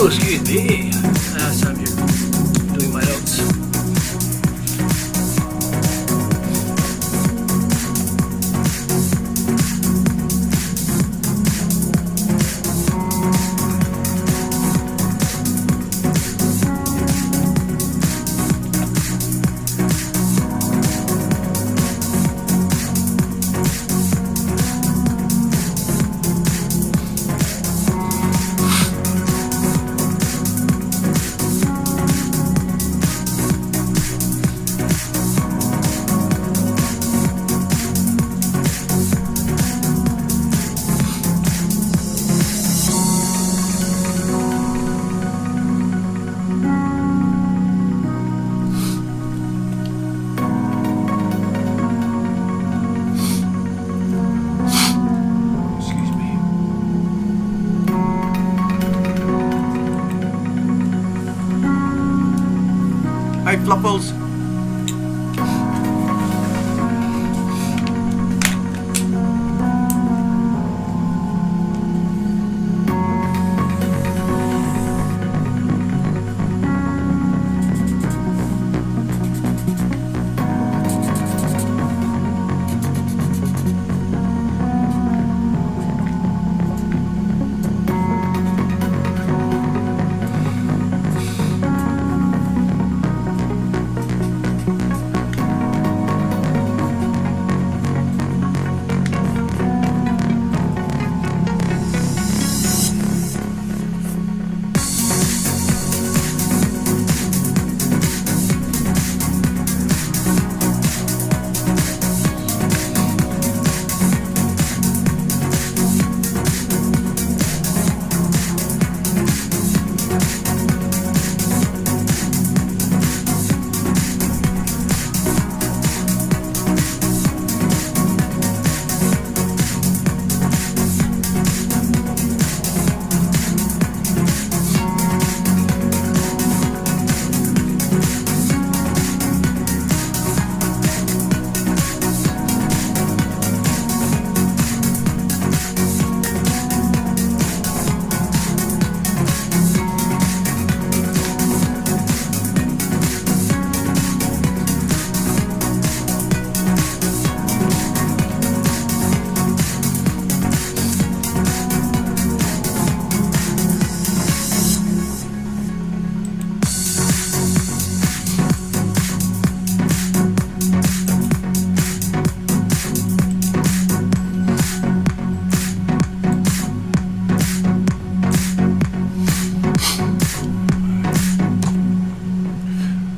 Oh, excuse me. I'm here doing my notes. Hi, Fluffles.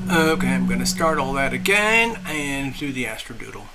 Okay, I'm going to start all that again and do the Astrodoodle.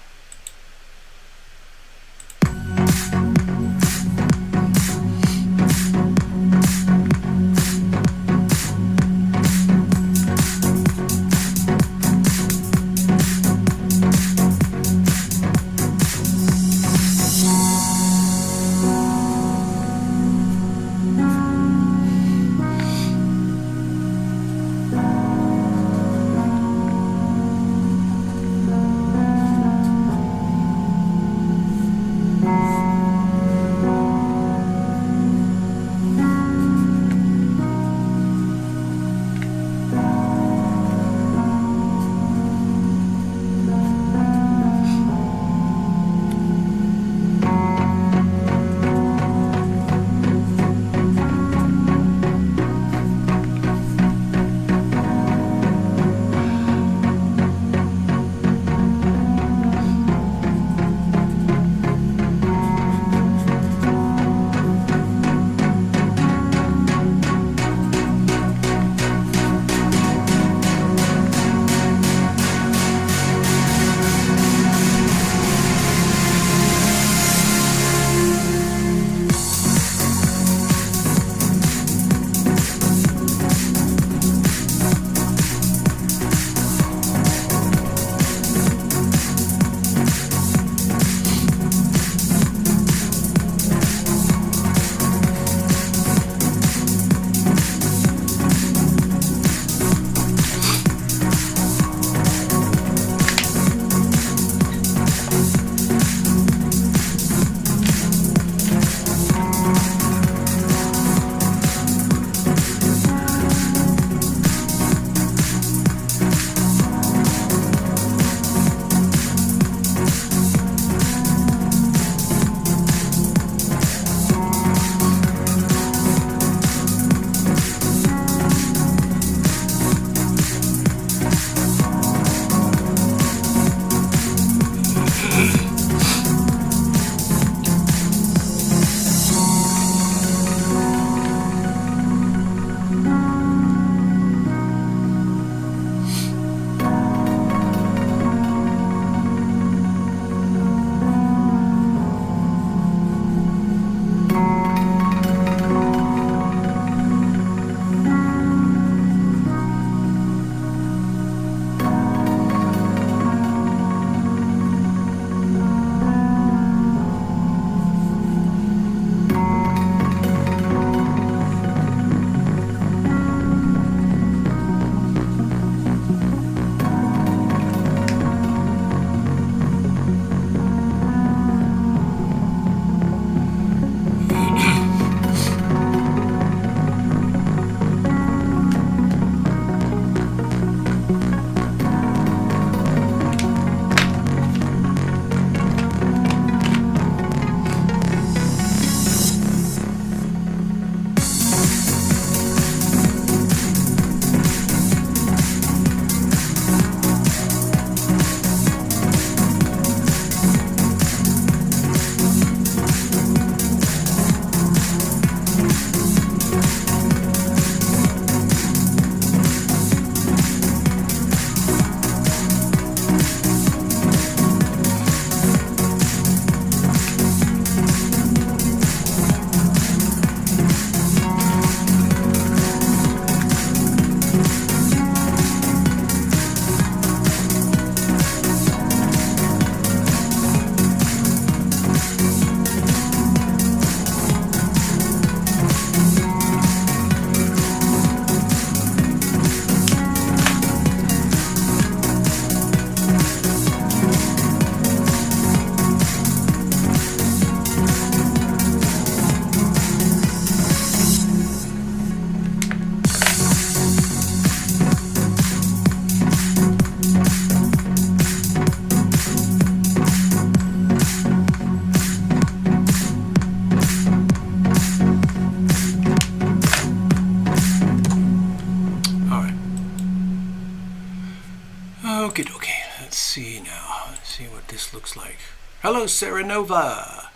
this looks like. Hello, Sarah Nova.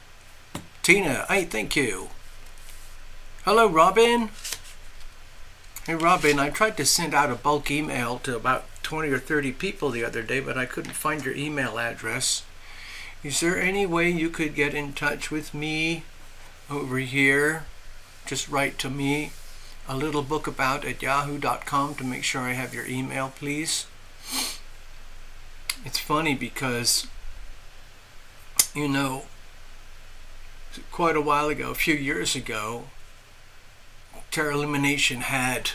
Tina, hey, thank you. Hello, Robin. Hey, Robin, I tried to send out a bulk email to about 20 or 30 people the other day, but I couldn't find your email address. Is there any way you could get in touch with me over here? Just write to me a little book about at yahoo.com to make sure I have your email, please. It's funny because, you know, quite a while ago, a few years ago, TarotLumination had,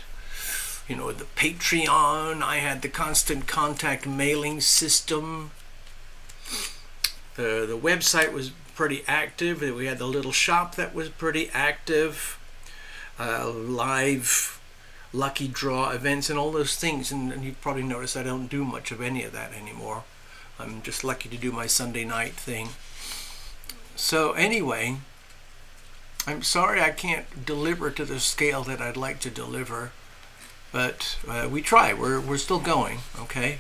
you know, the Patreon. I had the constant contact mailing system. The website was pretty active. We had the little shop that was pretty active. Live lucky draw events and all those things. And you probably noticed I don't do much of any of that anymore. I'm just lucky to do my Sunday night thing. So anyway, I'm sorry I can't deliver to the scale that I'd like to deliver, but we try. We're still going, okay?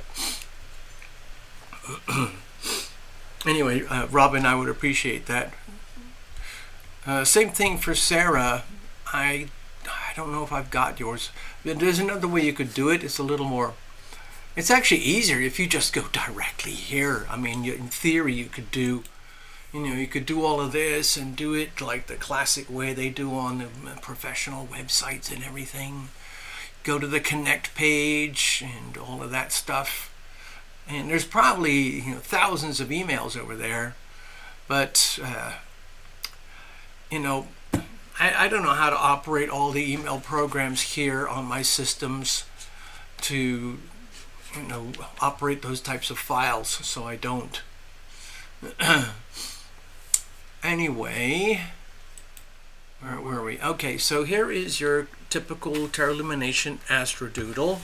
Anyway, Robin, I would appreciate that. Same thing for Sarah. I don't know if I've got yours. There's another way you could do it. It's a little more. It's actually easier if you just go directly here. I mean, in theory, you could do. You know, you could do all of this and do it like the classic way they do on the professional websites and everything. Go to the connect page and all of that stuff. And there's probably, you know, thousands of emails over there. But, you know, I don't know how to operate all the email programs here on my systems to, you know, operate those types of files. So I don't. Anyway, where were we? Okay, so here is your typical TarotLumination Astrodoodle.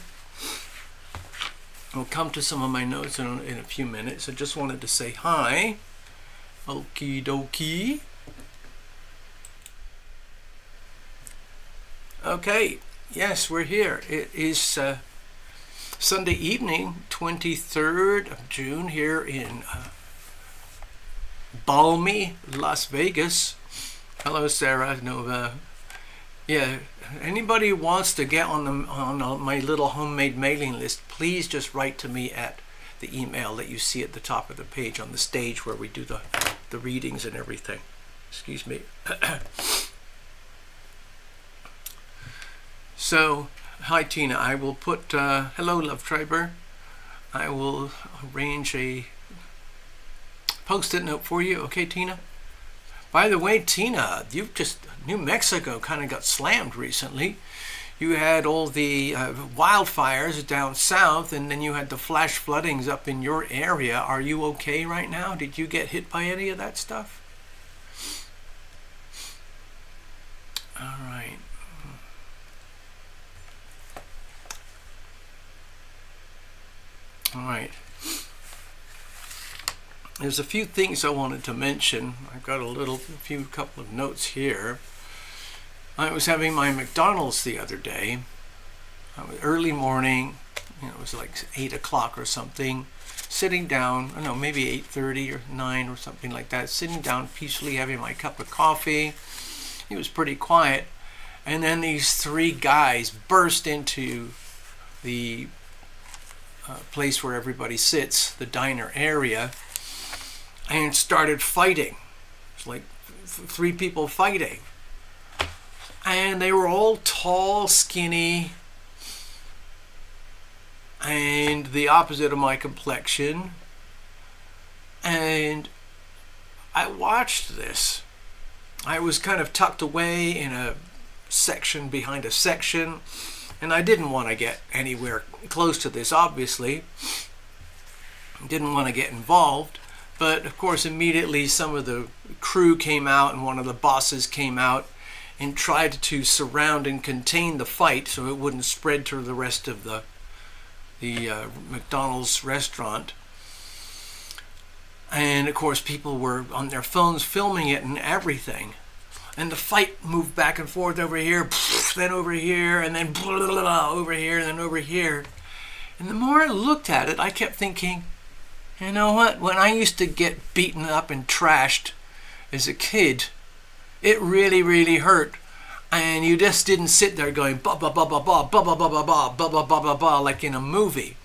We'll come to some of my notes in a few minutes. I just wanted to say hi. Okie dokie. Okay, yes, we're here. It is Sunday evening, 23rd of June here in balmy Las Vegas. Hello, Sarah Nova. Yeah, anybody who wants to get on my little homemade mailing list, please just write to me at the email that you see at the top of the page on the stage where we do the readings and everything. Excuse me. So, hi Tina. I will put hello, Love Triber. I will arrange a post-it note for you, okay, Tina? By the way, Tina, New Mexico kind of got slammed recently. You had all the wildfires down south, and then you had the flash floodings up in your area. Are you okay right now? Did you get hit by any of that stuff? All right. All right. There's a few things I wanted to mention. I've got a couple of notes here. I was having my McDonald's the other day. Early morning, you know, it was like 8 o'clock or something. Sitting down, I don't know, maybe 8:30 or 9 or something like that. Sitting down peacefully having my cup of coffee. It was pretty quiet. And then these three guys burst into the place where everybody sits, the diner area, and started fighting. It's like three people fighting. And they were all tall, skinny, and the opposite of my complexion. And I watched this. I was kind of tucked away in a section behind a section, and I didn't want to get anywhere close to this, obviously. Didn't want to get involved. But of course, immediately some of the crew came out, and one of the bosses came out and tried to surround and contain the fight so it wouldn't spread to the rest of the McDonald's restaurant. And of course, people were on their phones filming it and everything. And the fight moved back and forth over here, then over here, and then over here, and then over here. And the more I looked at it, I kept thinking, You know what? When I used to get beaten up and trashed as a kid, it really, really hurt. And you just didn't sit there going ba ba ba ba ba ba ba ba ba ba ba ba ba ba ba like in a movie.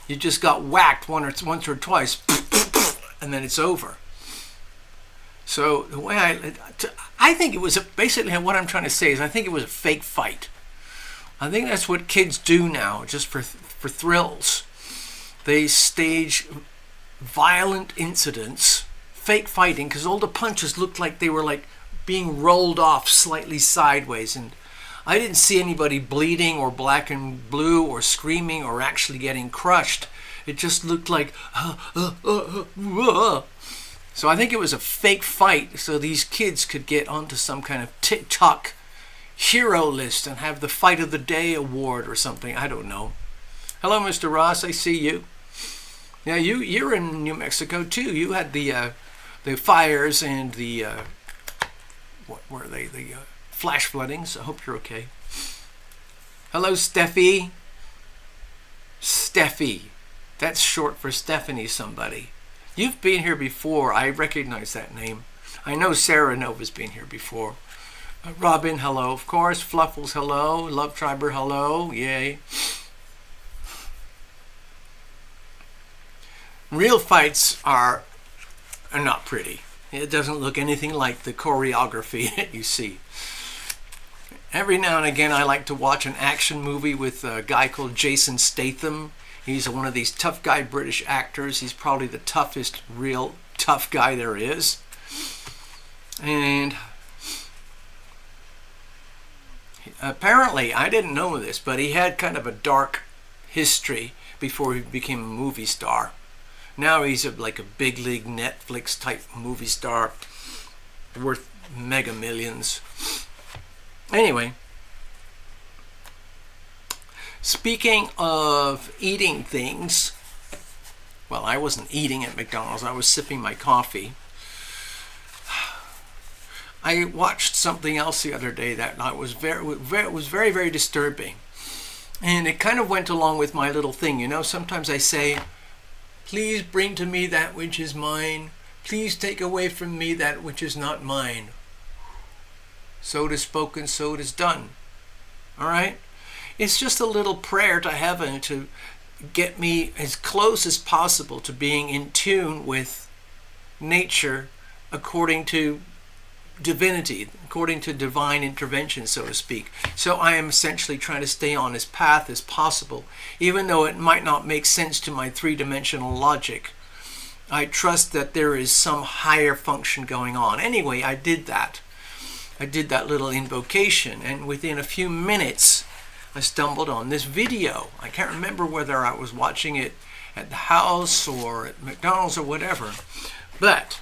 You just got whacked once or twice, and then it's over. So the way I think it was basically what I'm trying to say is I think it was a fake fight. I think that's what kids do now, just for thrills. They stage violent incidents, fake fighting, because all the punches looked like they were like being rolled off slightly sideways, and I didn't see anybody bleeding or black and blue or screaming or actually getting crushed. It just looked like So I think it was a fake fight so these kids could get onto some kind of TikTok hero list and have the Fight of the Day award or something. I don't know. Hello, Mr. Ross. I see you. Yeah, you're in New Mexico too. You had the fires and the what were they? The flash floodings. I hope you're okay. Hello, Steffi. Steffi. That's short for Stephanie somebody. You've been here before. I recognize that name. I know Sarah Nova's been here before. Robin, hello, of course. Fluffles, hello. Love Triber, hello. Yay. Real fights are not pretty. It doesn't look anything like the choreography that you see. Every now and again, I like to watch an action movie with a guy called Jason Statham. He's one of these tough guy British actors. He's probably the toughest, real tough guy there is. And apparently, I didn't know this, but he had kind of a dark history before he became a movie star. Now he's like a big league Netflix type movie star worth mega millions. Anyway, speaking of eating things, well, I wasn't eating at McDonald's. I was sipping my coffee. I watched something else the other day that was very, very disturbing. And it kind of went along with my little thing. You know, sometimes I say, please bring to me that which is mine. Please take away from me that which is not mine. So it is spoken, so it is done. All right? It's just a little prayer to heaven to get me as close as possible to being in tune with nature according to divinity, according to divine intervention, so to speak. So I am essentially trying to stay on his path as possible, even though it might not make sense to my three-dimensional logic. I trust that there is some higher function going on. Anyway, I did that. I did that little invocation, and within a few minutes, I stumbled on this video. I can't remember whether I was watching it at the house or at McDonald's or whatever, but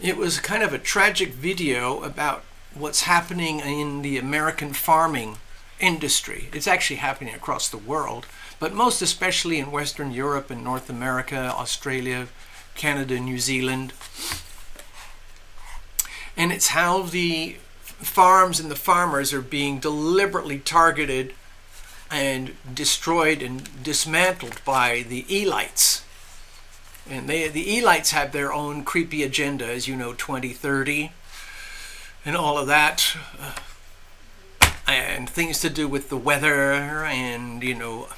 it was kind of a tragic video about what's happening in the American farming industry. It's actually happening across the world, but most especially in Western Europe and North America, Australia, Canada, New Zealand. And it's how the farms and the farmers are being deliberately targeted and destroyed and dismantled by the elites. And the elites have their own creepy agenda, as you know, 2030 and all of that, and things to do with the weather and, you know,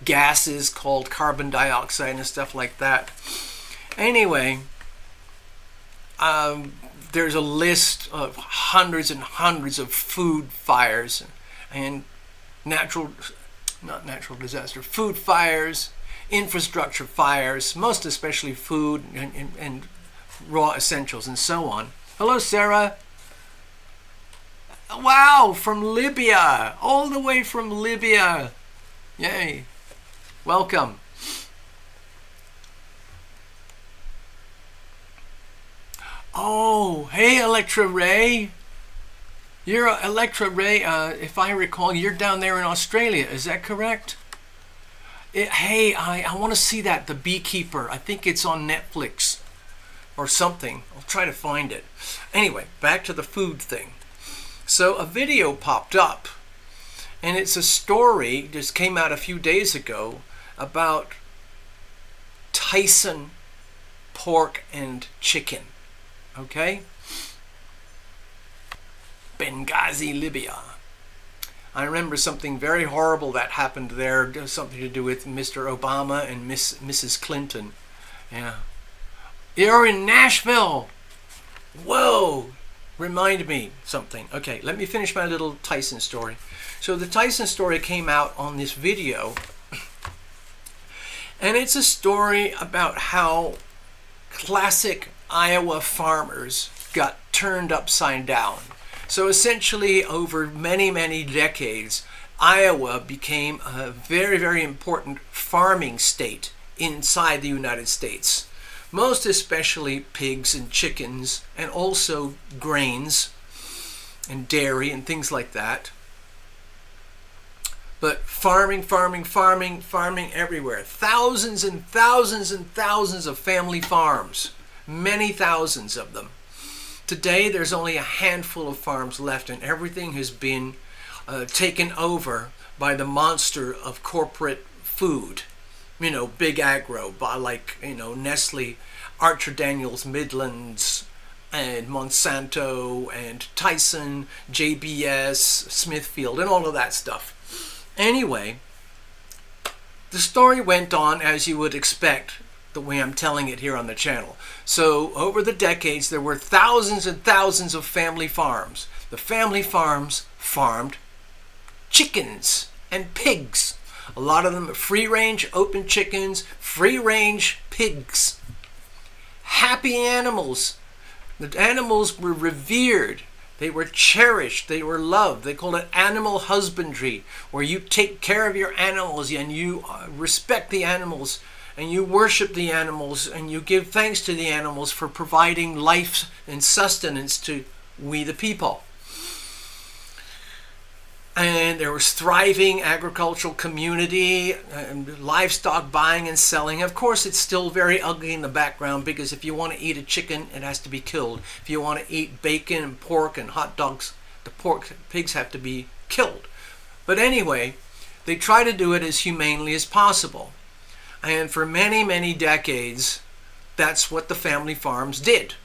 gases called carbon dioxide and stuff like that. Anyway, there's a list of hundreds and hundreds of food fires and food fires, infrastructure fires, most especially food and raw essentials and so on. Hello, Sarah. Wow, from Libya, all the way from Libya. Yay. Welcome. Oh, hey, Electra Ray. You're Electra Ray, if I recall, you're down there in Australia. Is that correct? Hey, I want to see that, The Beekeeper. I think it's on Netflix or something. I'll try to find it. Anyway, back to the food thing. So a video popped up, and it's a story, just came out a few days ago, about Tyson pork and chicken. Okay? Benghazi, Libya. I remember something very horrible that happened there, something to do with Mr. Obama and Mrs. Clinton. Yeah. You're in Nashville. Whoa. Remind me something. Okay, let me finish my little Tyson story. So the Tyson story came out on this video, and it's a story about how classic Iowa farmers got turned upside down. So essentially, over many, many decades, Iowa became a very, very important farming state inside the United States. Most especially pigs and chickens, and also grains and dairy and things like that. But farming everywhere. Thousands and thousands and thousands of family farms. Many thousands of them. Today, there's only a handful of farms left, and everything has been taken over by the monster of corporate food. You know, big agro, like, you know, Nestle, Archer Daniels, Midlands, and Monsanto, and Tyson, JBS, Smithfield, and all of that stuff. Anyway, the story went on as you would expect, the way I'm telling it here on the channel. So over the decades, there were thousands and thousands of family farms. The family farms farmed chickens and pigs. A lot of them are free-range open chickens, free-range pigs. Happy animals. The animals were revered. They were cherished. They were loved. They called it animal husbandry, where you take care of your animals and you respect the animals and you worship the animals and you give thanks to the animals for providing life and sustenance to we the people. And there was thriving agricultural community and livestock buying and selling. Of course, it's still very ugly in the background, because if you want to eat a chicken, it has to be killed. If you want to eat bacon and pork and hot dogs, the pigs have to be killed. But anyway, they try to do it as humanely as possible. And for many, many decades, that's what the family farms did.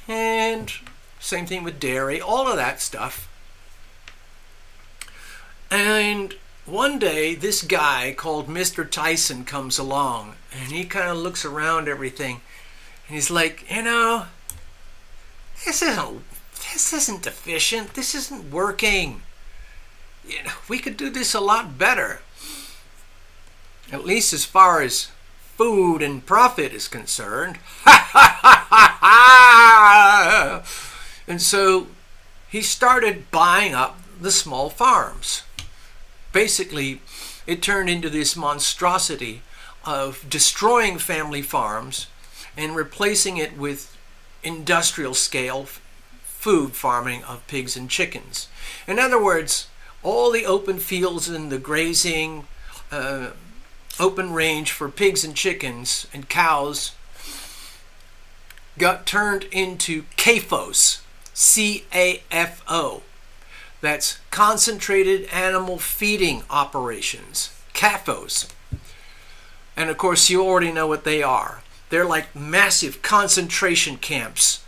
And same thing with dairy, all of that stuff. And one day, this guy called Mr. Tyson comes along, and he kind of looks around everything, and he's like, you know, this isn't efficient. This isn't working. You know, we could do this a lot better. At least as far as food and profit is concerned. And so he started buying up the small farms. Basically, it turned into this monstrosity of destroying family farms and replacing it with industrial scale food farming of pigs and chickens. In other words, all the open fields and the grazing, open range for pigs and chickens and cows got turned into CAFOs, C-A-F-O. That's concentrated animal feeding operations, CAFOs. And of course, you already know what they are. They're like massive concentration camps.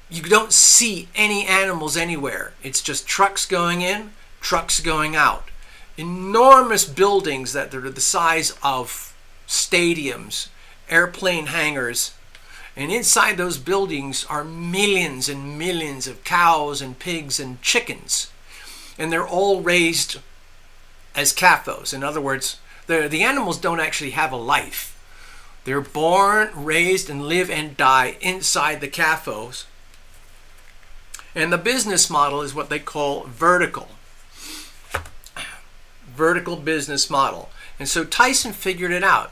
You don't see any animals anywhere. It's just trucks going in, trucks going out. Enormous buildings that are the size of stadiums, airplane hangars. And inside those buildings are millions and millions of cows and pigs and chickens. And they're all raised as CAFOs. In other words, the animals don't actually have a life. They're born, raised, and live and die inside the CAFOs. And the business model is what they call vertical. Vertical business model. And so Tyson figured it out.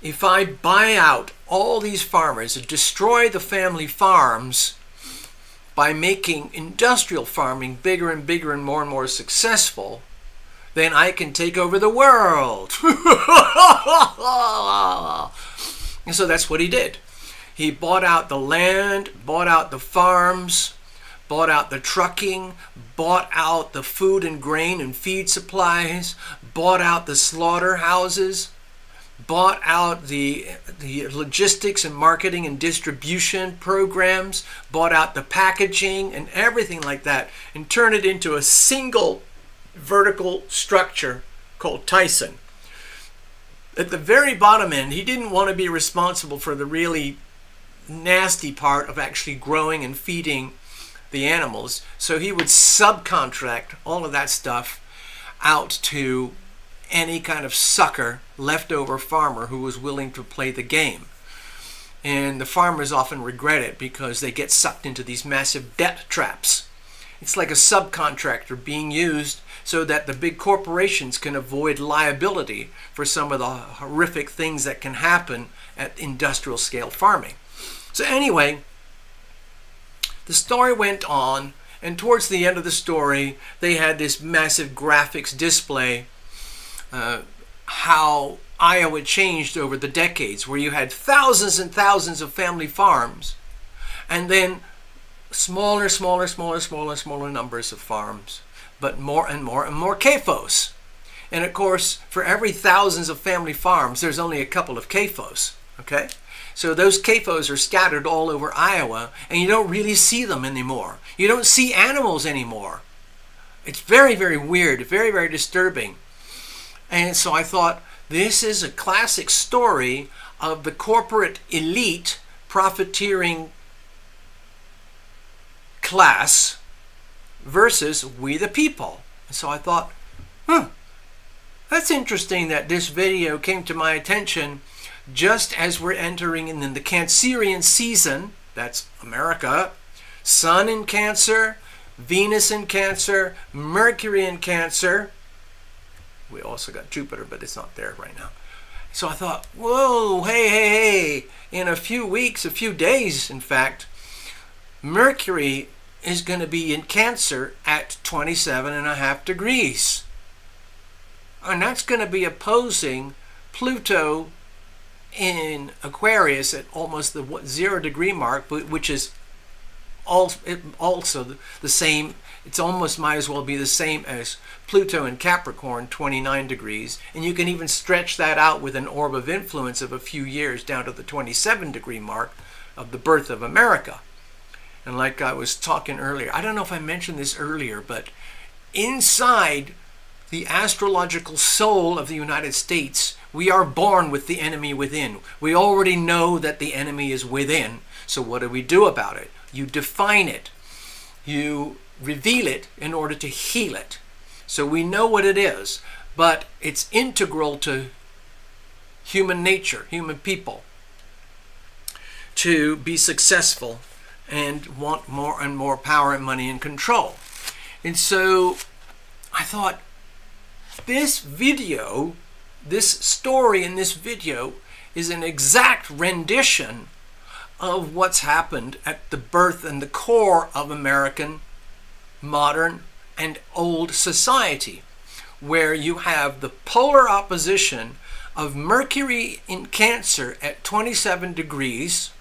If I buy out all these farmers and destroy the family farms by making industrial farming bigger and bigger and more successful, then I can take over the world. And so that's what he did. He bought out the land, bought out the farms, bought out the trucking, bought out the food and grain and feed supplies, bought out the slaughterhouses, bought out the logistics and marketing and distribution programs, bought out the packaging and everything like that, and turned it into a single vertical structure called Tyson. At the very bottom end, he didn't want to be responsible for the really nasty part of actually growing and feeding the animals, so he would subcontract all of that stuff out to any kind of sucker, leftover farmer who was willing to play the game. And the farmers often regret it because they get sucked into these massive debt traps. It's like a subcontractor being used so that the big corporations can avoid liability for some of the horrific things that can happen at industrial scale farming. So anyway, the story went on, and towards the end of the story, they had this massive graphics display how Iowa changed over the decades, where you had thousands and thousands of family farms, and then smaller numbers of farms, but more and more and more CAFOs. And of course, for every thousands of family farms, there's only a couple of CAFOs, okay? So those CAFOs are scattered all over Iowa, and you don't really see them anymore. You don't see animals anymore. It's very, very weird, very, very disturbing. And so I thought, this is a classic story of the corporate elite profiteering class versus we the people. And so I thought, that's interesting that this video came to my attention just as we're entering in the Cancerian season. That's America. Sun in Cancer, Venus in Cancer, Mercury in Cancer. We also got Jupiter, but it's not there right now. So I thought, whoa, hey. In a few weeks, a few days, in fact, Mercury is going to be in Cancer at 27.5 degrees. And that's going to be opposing Pluto in Aquarius at almost the 0 degree mark, which is also the same. It's almost might as well be the same as Pluto in Capricorn, 29 degrees. And you can even stretch that out with an orb of influence of a few years down to the 27 degree mark of the birth of America. And like I was talking earlier, I don't know if I mentioned this earlier, but inside the astrological soul of the United States, we are born with the enemy within. We already know that the enemy is within. So what do we do about it? You define it. You reveal it in order to heal it. So we know what it is, but it's integral to human nature, human people, to be successful and want more and more power and money and control. And so I thought, this video, this story in this video is an exact rendition of what's happened at the birth and the core of American modern and old society, where you have the polar opposition of Mercury in Cancer at 27 degrees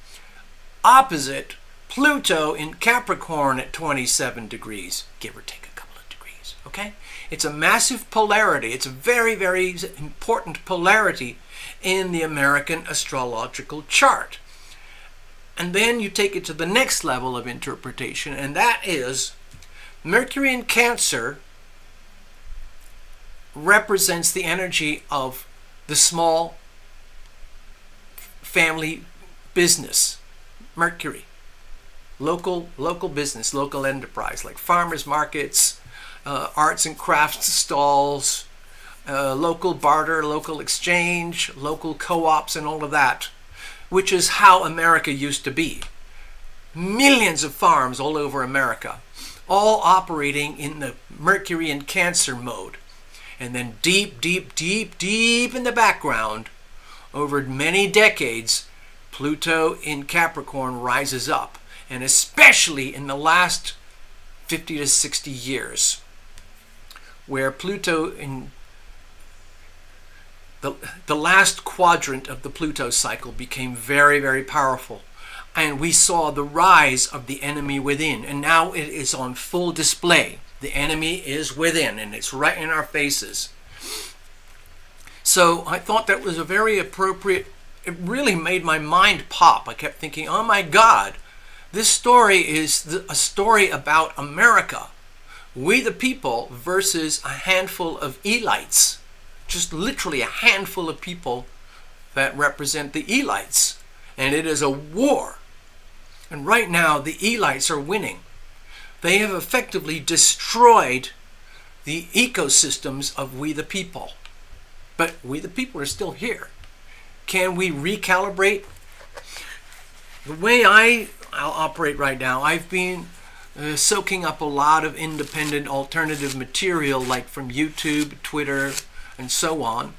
opposite Pluto in Capricorn at 27 degrees, give or take a couple of degrees, okay? It's a massive polarity. It's a very, very important polarity in the American astrological chart. And then you take it to the next level of interpretation, and that is Mercury in Cancer represents the energy of the small family business. Mercury. Local business, local enterprise, like farmers markets, arts and crafts stalls, local barter, local exchange, local co-ops, and all of that, which is how America used to be. Millions of farms all over America, all operating in the Mercury and Cancer mode. And then deep in the background, over many decades, Pluto in Capricorn rises up. And especially in the last 50 to 60 years, where Pluto in the last quadrant of the Pluto cycle became very, very powerful. And we saw the rise of the enemy within. And now it is on full display. The enemy is within, and it's right in our faces. So I thought that was a very appropriate, it really made my mind pop. I kept thinking, oh my God, this story is a story about America. We the people versus a handful of elites. Just literally a handful of people that represent the elites. And it is a war. And right now the elites are winning. They have effectively destroyed the ecosystems of we the people. But we the people are still here. Can we recalibrate? The way I'll operate right now, I've been soaking up a lot of independent alternative material like from YouTube, Twitter, and so on.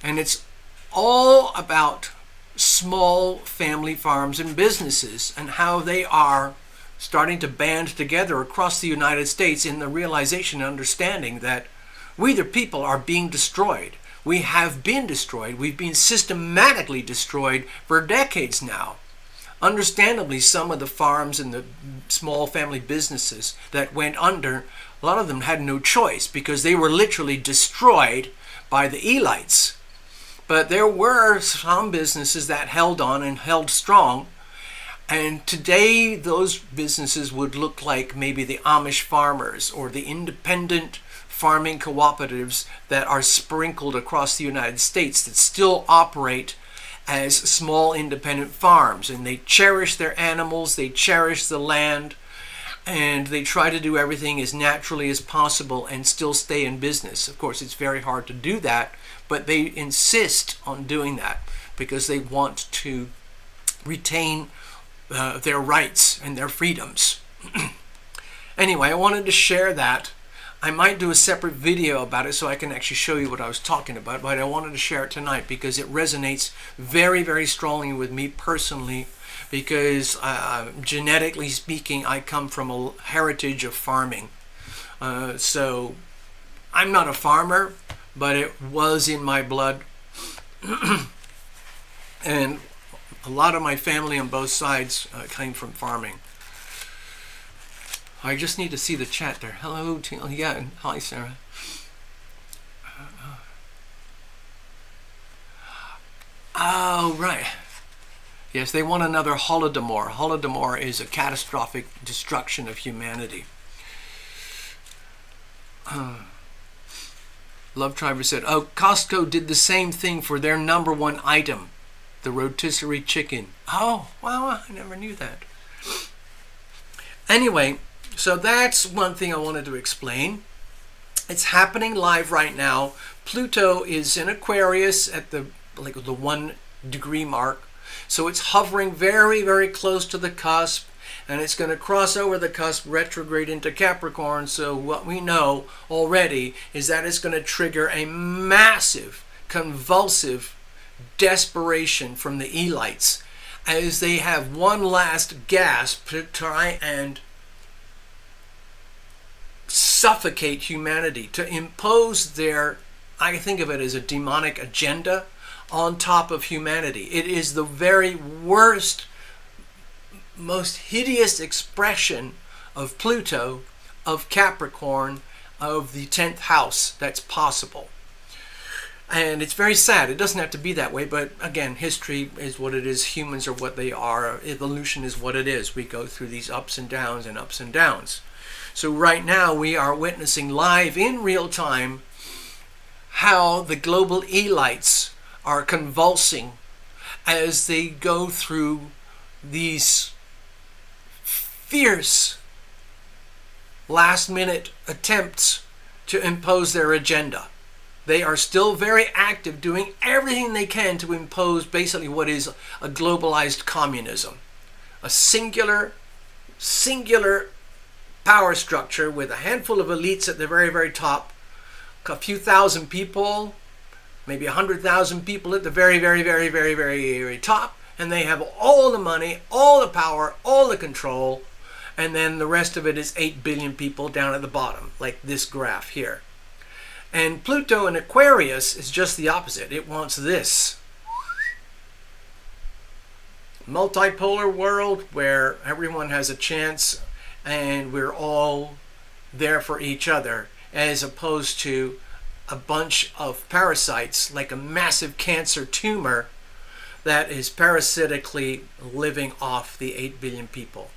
And it's all about small family farms and businesses and how they are starting to band together across the United States in the realization and understanding that we the people are being destroyed. We have been destroyed. We've been systematically destroyed for decades now. Understandably, some of the farms and the small family businesses that went under, a lot of them had no choice because they were literally destroyed by the elites. But there were some businesses that held on and held strong. And today those businesses would look like maybe the Amish farmers or the independent farming cooperatives that are sprinkled across the United States that still operate as small independent farms. And they cherish their animals, they cherish the land, and they try to do everything as naturally as possible and still stay in business. Of course, it's very hard to do that, but they insist on doing that because they want to retain their rights and their freedoms. Anyway, I wanted to share that. I might do a separate video about it so I can actually show you what I was talking about, but I wanted to share it tonight because it resonates very, very strongly with me personally because genetically speaking, I come from a heritage of farming. So I'm not a farmer, but it was in my blood. And a lot of my family on both sides came from farming. I just need to see the chat there. Hello, yeah, and hi, Sarah. Oh, right. Yes, they want another Holodomor. Holodomor is a catastrophic destruction of humanity. Love Triber said, oh, Costco did the same thing for their #1 item, the rotisserie chicken. Oh, wow, I never knew that. Anyway, so that's one thing I wanted to explain. It's happening live right now. Pluto is in Aquarius at the 1 degree mark. So it's hovering very, very close to the cusp, and it's going to cross over the cusp, retrograde into Capricorn. So what we know already is that it's going to trigger a massive, convulsive desperation from the elites as they have one last gasp to try and suffocate humanity, to impose their, I think of it as a demonic agenda on top of humanity. It is the very worst, most hideous expression of Pluto, of Capricorn, of the 10th house that's possible. And it's very sad. It doesn't have to be that way, but again, history is what it is. Humans are what they are. Evolution is what it is. We go through these ups and downs and ups and downs. So right now we are witnessing live in real time how the global elites are convulsing as they go through these fierce last-minute attempts to impose their agenda. They are still very active, doing everything they can to impose basically what is a globalized communism. A singular power structure with a handful of elites at the very, very top, a few thousand people, maybe 100,000 people at the very, very, very, very, very, very top, and they have all the money, all the power, all the control, and then the rest of it is 8 billion people down at the bottom, like this graph here. And Pluto in Aquarius is just the opposite. It wants this multipolar world where everyone has a chance and we're all there for each other, as opposed to a bunch of parasites, like a massive cancer tumor that is parasitically living off the 8 billion people.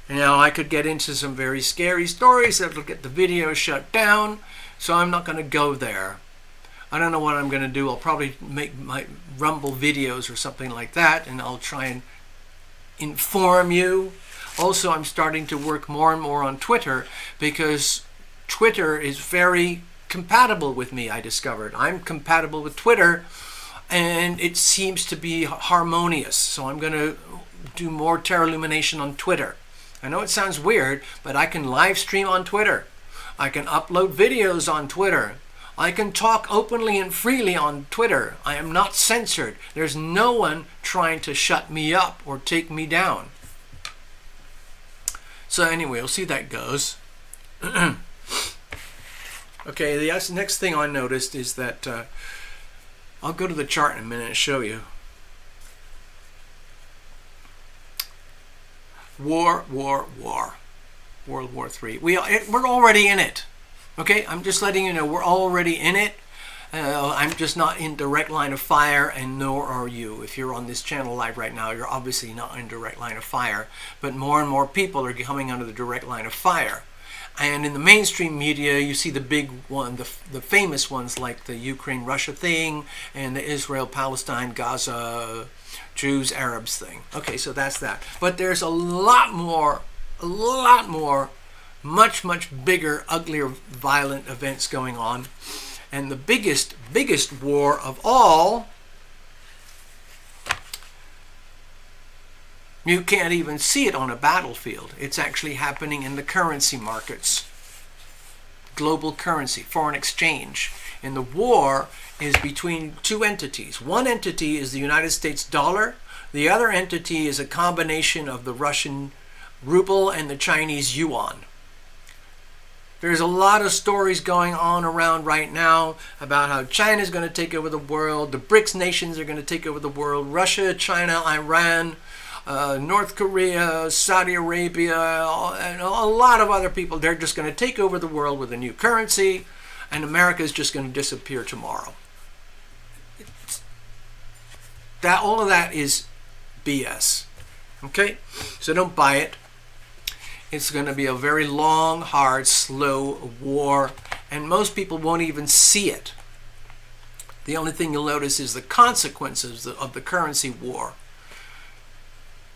Now, I could get into some very scary stories that will get the video shut down, so I'm not going to go there. I don't know what I'm going to do. I'll probably make my Rumble videos or something like that, and I'll try and inform you. Also, I'm starting to work more and more on Twitter, because Twitter is very compatible with me, I discovered. I'm compatible with Twitter, and it seems to be harmonious. So I'm going to do more TarotLumination on Twitter. I know it sounds weird, but I can live stream on Twitter. I can upload videos on Twitter. I can talk openly and freely on Twitter. I am not censored. There's no one trying to shut me up or take me down. So anyway, we'll see how that goes. Okay, the next thing I noticed is that I'll go to the chart in a minute and show you. War. World War III. We're already in it. Okay, I'm just letting you know we're already in it. I'm just not in direct line of fire, and nor are you. If you're on this channel live right now, you're obviously not in direct line of fire. But more and more people are coming under the direct line of fire. And in the mainstream media, you see the big one, the famous ones like the Ukraine-Russia thing and the Israel-Palestine, Gaza, Jews, Arabs thing. Okay, so that's that. But there's a lot more, much bigger, uglier, violent events going on. And the biggest war of all, you can't even see it on a battlefield. It's actually happening in the currency markets. Global currency, foreign exchange. And the war is between two entities. One entity is the United States dollar. The other entity is a combination of the Russian ruble and the Chinese yuan. There's a lot of stories going on around right now about how China is going to take over the world. The BRICS nations are going to take over the world. Russia, China, Iran, North Korea, Saudi Arabia, and a lot of other people. They're just going to take over the world with a new currency, and America is just going to disappear tomorrow. All of that is BS. Okay? So don't buy it. It's going to be a very long, hard, slow war, and most people won't even see it. The only thing you'll notice is the consequences of the currency war.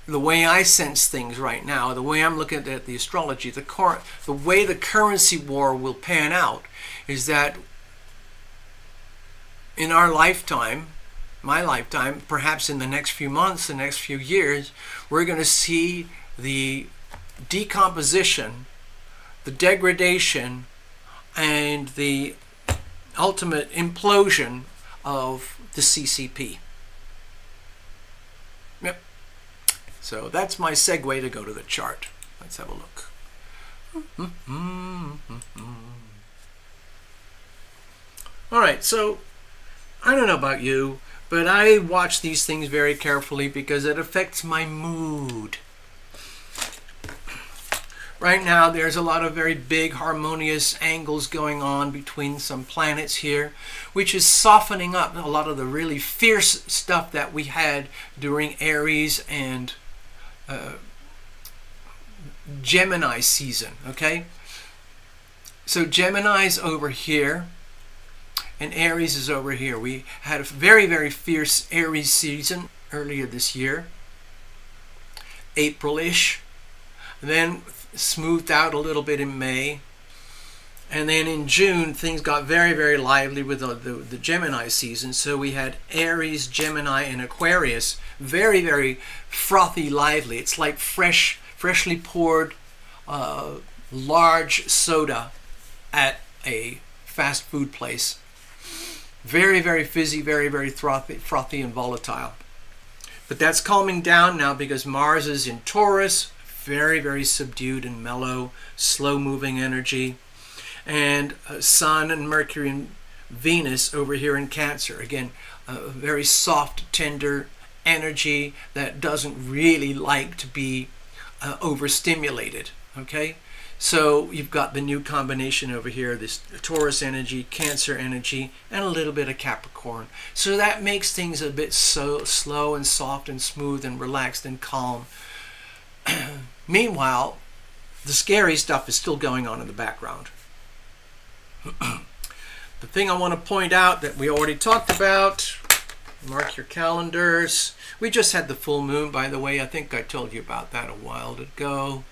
The way I sense things right now, the way I'm looking at the astrology, the way the currency war will pan out is that in our lifetime, my lifetime, perhaps in the next few months, the next few years, we're going to see the decomposition, the degradation, and the ultimate implosion of the CCP. Yep. So that's my segue to go to the chart. Let's have a look. All right, so I don't know about you, but I watch these things very carefully because it affects my mood. Right now, there's a lot of very big harmonious angles going on between some planets here, which is softening up a lot of the really fierce stuff that we had during Aries and Gemini season, okay? So Gemini's over here, and Aries is over here. We had a very, very fierce Aries season earlier this year, April-ish. Then smoothed out a little bit in May, and then in June things got very, very lively with the Gemini season. So we had Aries, Gemini, and Aquarius, very, very frothy, lively. It's like freshly poured large soda at a fast food place. Very, very fizzy, very, very frothy and volatile. But that's calming down now because Mars is in Taurus. Very, very subdued and mellow, slow-moving energy. And Sun and Mercury and Venus over here in Cancer. Again, a very soft, tender energy that doesn't really like to be overstimulated. Okay? So you've got the new combination over here, this Taurus energy, Cancer energy, and a little bit of Capricorn. So that makes things a bit so slow and soft and smooth and relaxed and calm. Meanwhile, the scary stuff is still going on in the background. The thing I want to point out that we already talked about, mark your calendars. We just had the full moon, by the way. I think I told you about that a while ago.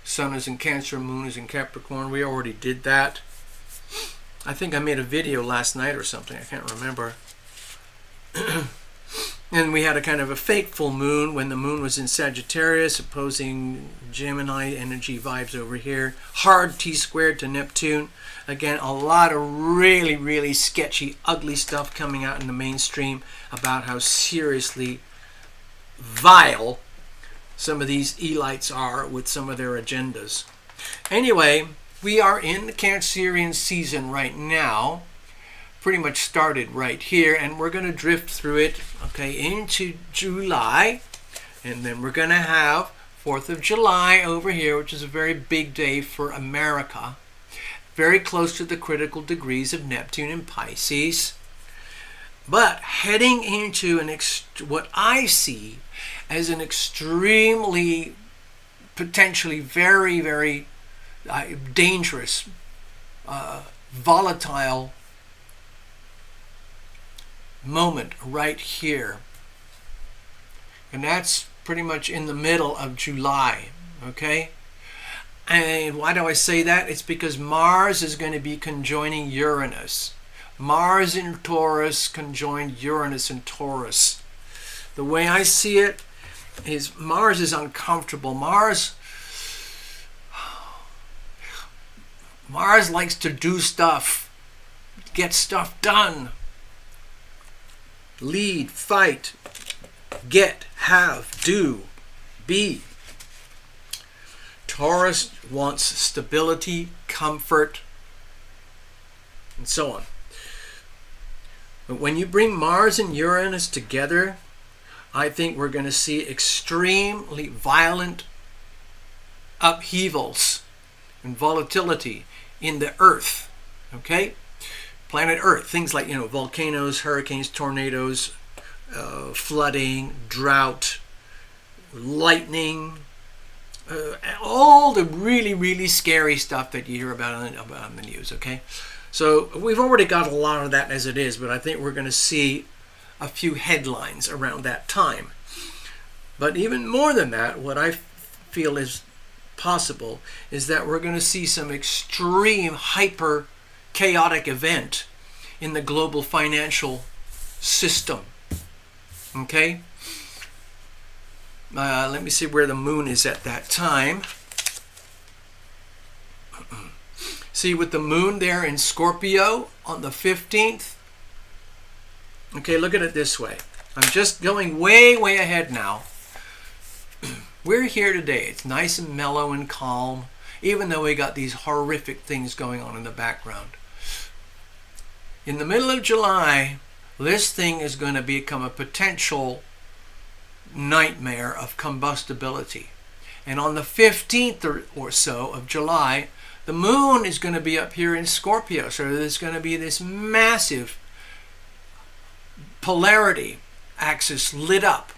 Sun is in Cancer, Moon is in Capricorn. We already did that. I think I made a video last night or something. I can't remember. And we had a kind of a fake full moon when the moon was in Sagittarius, opposing Gemini energy vibes over here. Hard T-squared to Neptune. Again, a lot of really, really sketchy, ugly stuff coming out in the mainstream about how seriously vile some of these elites are with some of their agendas. Anyway, we are in the Cancerian season right now. Pretty much started right here, and we're going to drift through it, okay, into July. And then we're going to have 4th of July over here, which is a very big day for America. Very close to the critical degrees of Neptune and Pisces. But heading into what I see as an extremely, potentially very, very dangerous, volatile moment right here. And that's pretty much in the middle of July, okay? And why do I say that? It's because Mars is going to be conjoining Uranus. Mars in Taurus conjoined Uranus in Taurus. The way I see it is Mars is uncomfortable. Mars likes to do stuff, get stuff done. Lead, fight, get, have, do, be. Taurus wants stability, comfort, and so on. But when you bring Mars and Uranus together, I think we're going to see extremely violent upheavals and volatility in the Earth. Okay? Planet Earth. Things like, volcanoes, hurricanes, tornadoes, flooding, drought, lightning, all the really, really scary stuff that you hear about on the news, okay? So we've already got a lot of that as it is, but I think we're going to see a few headlines around that time. But even more than that, what I feel is possible is that we're going to see some extreme hyper chaotic event in the global financial system. Okay? Let me see where the moon is at that time. See, with the moon there in Scorpio on the 15th. Okay, look at it this way. I'm just going way, way ahead now. We're here today. It's nice and mellow and calm, even though we got these horrific things going on in the background. In the middle of July, this thing is going to become a potential nightmare of combustibility. And on the 15th or so of July, the moon is going to be up here in Scorpio. So there's going to be this massive polarity axis lit up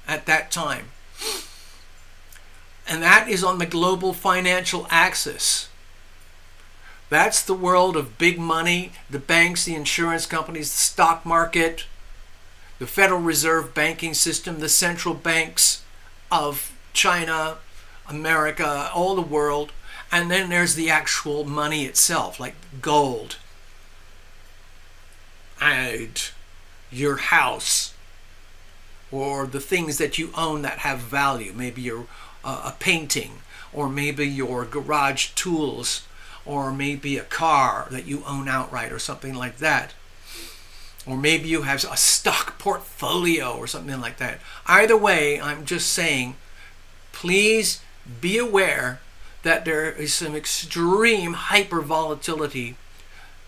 at that time. And that is on the global financial axis. That's the world of big money, the banks, the insurance companies, the stock market, the Federal Reserve banking system, the central banks of China, America, all the world. And then there's the actual money itself, like gold, and your house, or the things that you own that have value. Maybe your a painting, or maybe your garage tools, or maybe a car that you own outright or something like that. Or maybe you have a stock portfolio or something like that. Either way, I'm just saying, please be aware that there is some extreme hyper volatility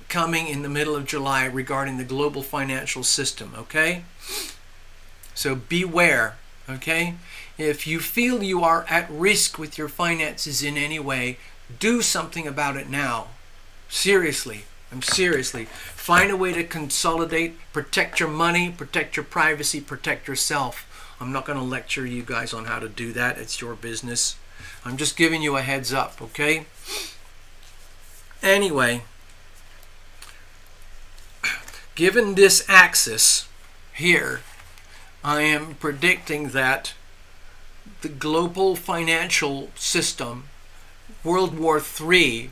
coming in the middle of July regarding the global financial system, okay? So beware, okay? If you feel you are at risk with your finances in any way, Do something about it now. Seriously. Seriously. Find a way to consolidate, protect your money, protect your privacy, protect yourself. I'm not going to lecture you guys on how to do that. It's your business. I'm just giving you a heads up, okay? Anyway, given this axis here, I am predicting that the global financial system, World War III,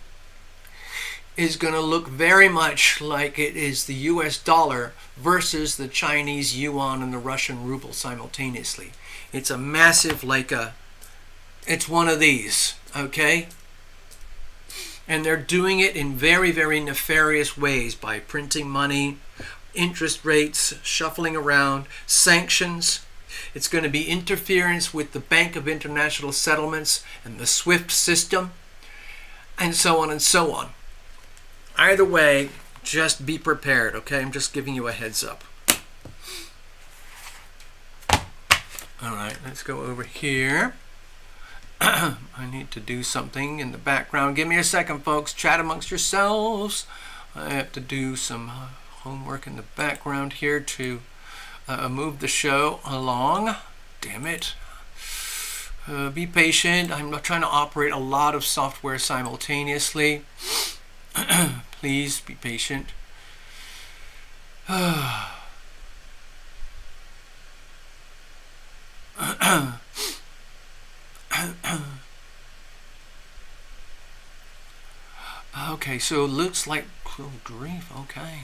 is going to look very much like it is the US dollar versus the Chinese yuan and the Russian ruble simultaneously. It's a massive, it's one of these, okay? And they're doing it in very, very nefarious ways by printing money, interest rates, shuffling around, sanctions. It's going to be interference with the Bank of International Settlements and the SWIFT system, and so on and so on. Either way, just be prepared, okay? I'm just giving you a heads up. All right, let's go over here. I need to do something in the background. Give me a second, folks. Chat amongst yourselves. I have to do some homework in the background here to move the show along. Damn it. Be patient. I'm not trying to operate a lot of software simultaneously. Please be patient. Okay, so it looks like, oh grief, okay.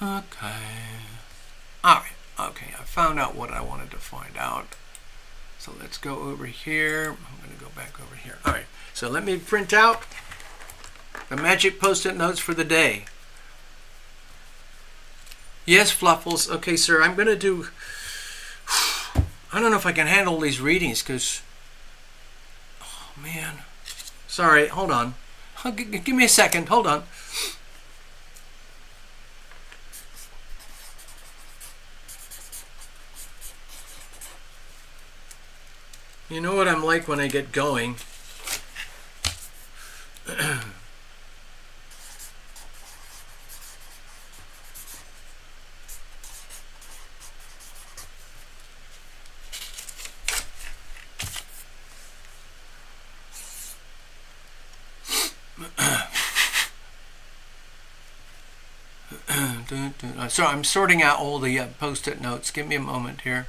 Okay. Alright, okay, I found out what I wanted to find out. So let's go over here. I'm going to go back over here. Alright, so let me print out the magic post-it notes for the day. Yes, Fluffles. Okay, sir, I'm going to do... I don't know if I can handle these readings because... Oh, man. Sorry, hold on. Give me a second. Hold on. You know what I'm like when I get going? So I'm sorting out all the post-it notes. Give me a moment here.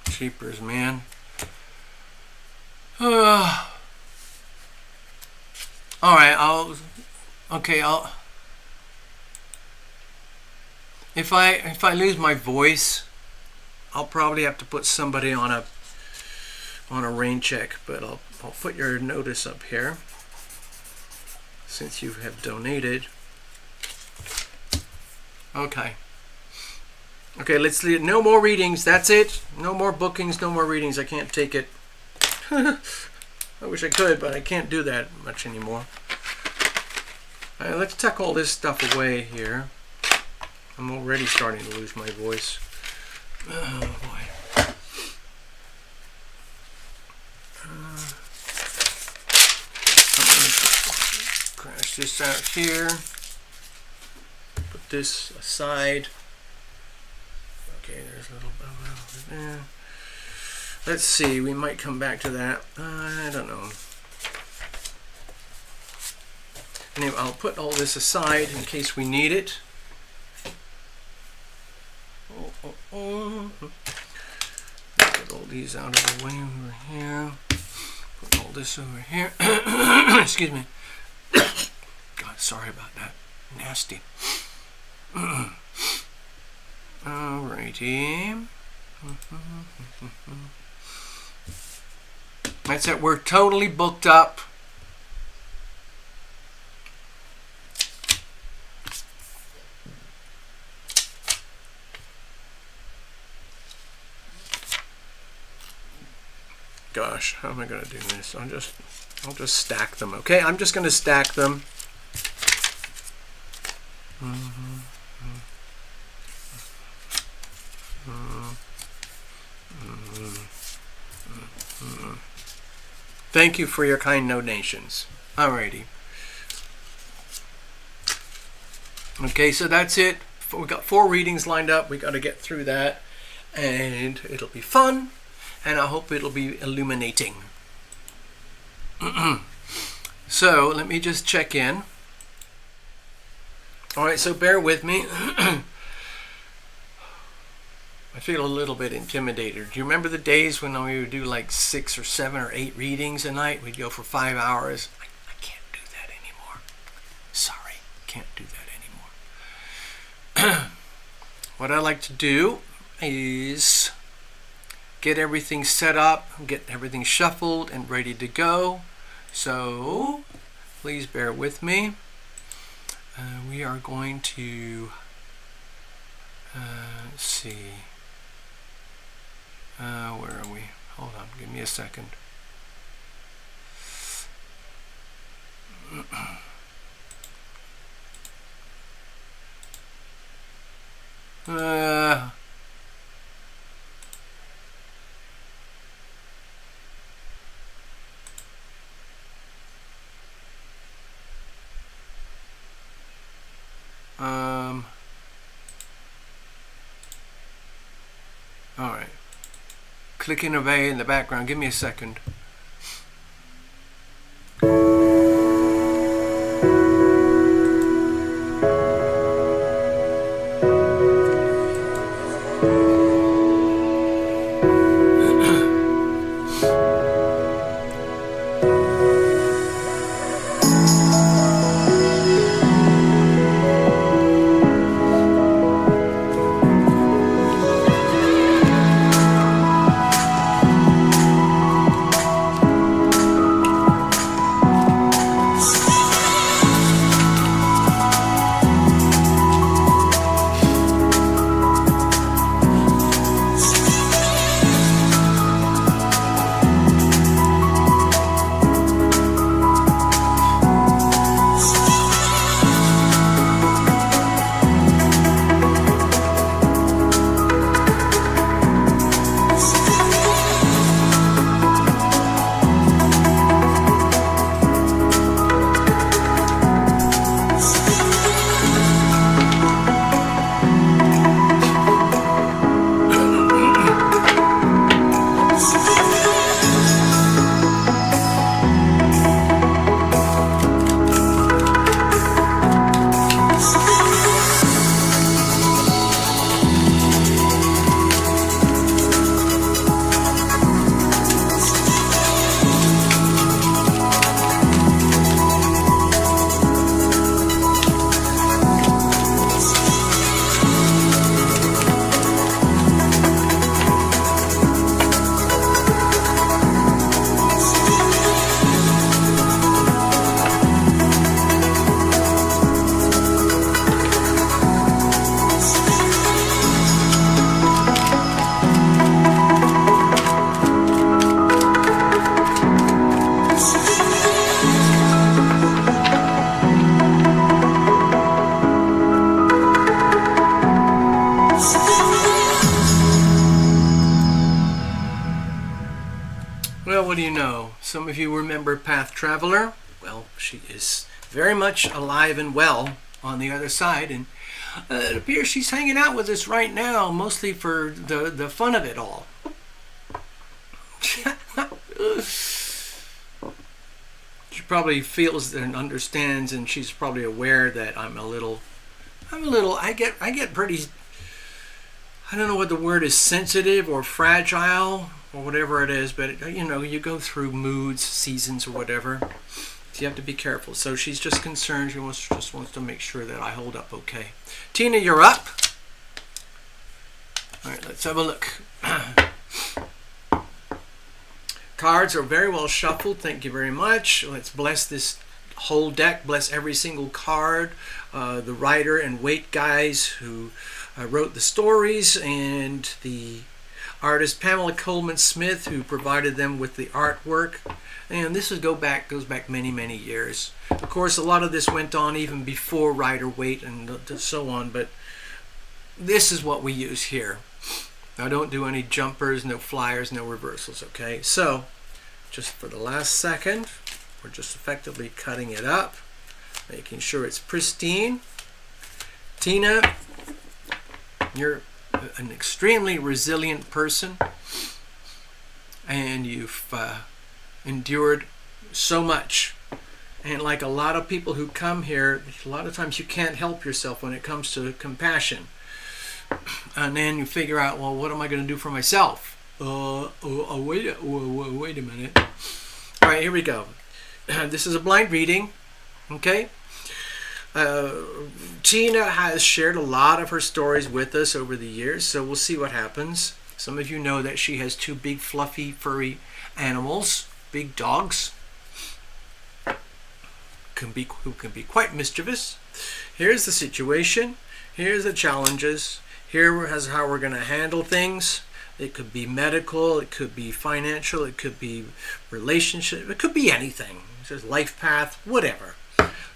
Cheapers, man. All right, if I lose my voice, I'll probably have to put somebody on a rain check, but I'll put your notice up here since you have donated. Okay, let's leave. No more readings. That's it. No more bookings. No more readings. I can't take it. I wish I could, but I can't do that much anymore. All right, let's tuck all this stuff away here. I'm already starting to lose my voice. Oh boy. I'm going to crash this out here. Put this aside. Okay, there's a little bit over there. Let's see, we might come back to that. I don't know. Anyway, I'll put all this aside in case we need it. Put all these out of the way over here. Put all this over here. Excuse me. God, sorry about that. Nasty. Alrighty. That's it. We're totally booked up. gosh, how am I going to do this? I'll just stack them. Okay, I'm just going to stack them. Thank you for your kind donations. Alrighty. Okay, so that's it. We got 4 readings lined up. We got to get through that, and it'll be fun, and I hope it'll be illuminating. So let me just check in. All right, so bear with me. I feel a little bit intimidated. Do you remember the days when we would do like 6 or 7 or 8 readings a night? We'd go for 5 hours. I can't do that anymore. Sorry, can't do that anymore. What I like to do is get everything set up, get everything shuffled and ready to go. So please bear with me. We are going to let's see. Where are we? Hold on, give me a second. All right. Clicking away in the background. Give me a second. Well, what do you know? Some of you remember Path Traveler. Well, she is very much alive and well on the other side, and it appears she's hanging out with us right now, mostly for the fun of it all. She probably feels and understands, and she's probably aware that I get pretty, I don't know what the word is, sensitive or fragile or whatever it is, but you know, you go through moods, seasons, or whatever. So you have to be careful. So she's just concerned. She just wants to make sure that I hold up okay. Tina, you're up. All right, let's have a look. Cards are very well shuffled. Thank you very much. Let's bless this whole deck. Bless every single card. The writer and weight guys who wrote the stories, and the artist Pamela Coleman Smith, who provided them with the artwork. And this goes back many, many years. Of course, a lot of this went on even before Rider-Waite and so on, but this is what we use here. Now, don't do any jumpers, no flyers, no reversals, okay? So, just for the last second, we're just effectively cutting it up, making sure it's pristine. Tina, you're an extremely resilient person, and you've endured so much. And like a lot of people who come here, a lot of times you can't help yourself when it comes to compassion. And then you figure out, well, what am I going to do for myself? Wait a minute. All right, here we go. This is a blind reading, okay? Tina has shared a lot of her stories with us over the years, so we'll see what happens. Some of you know that she has 2 big, fluffy, furry animals, big dogs, who can be quite mischievous. Here's the situation. Here's the challenges. Here is how we're going to handle things. It could be medical, it could be financial, it could be relationship, it could be anything. Just life path, whatever.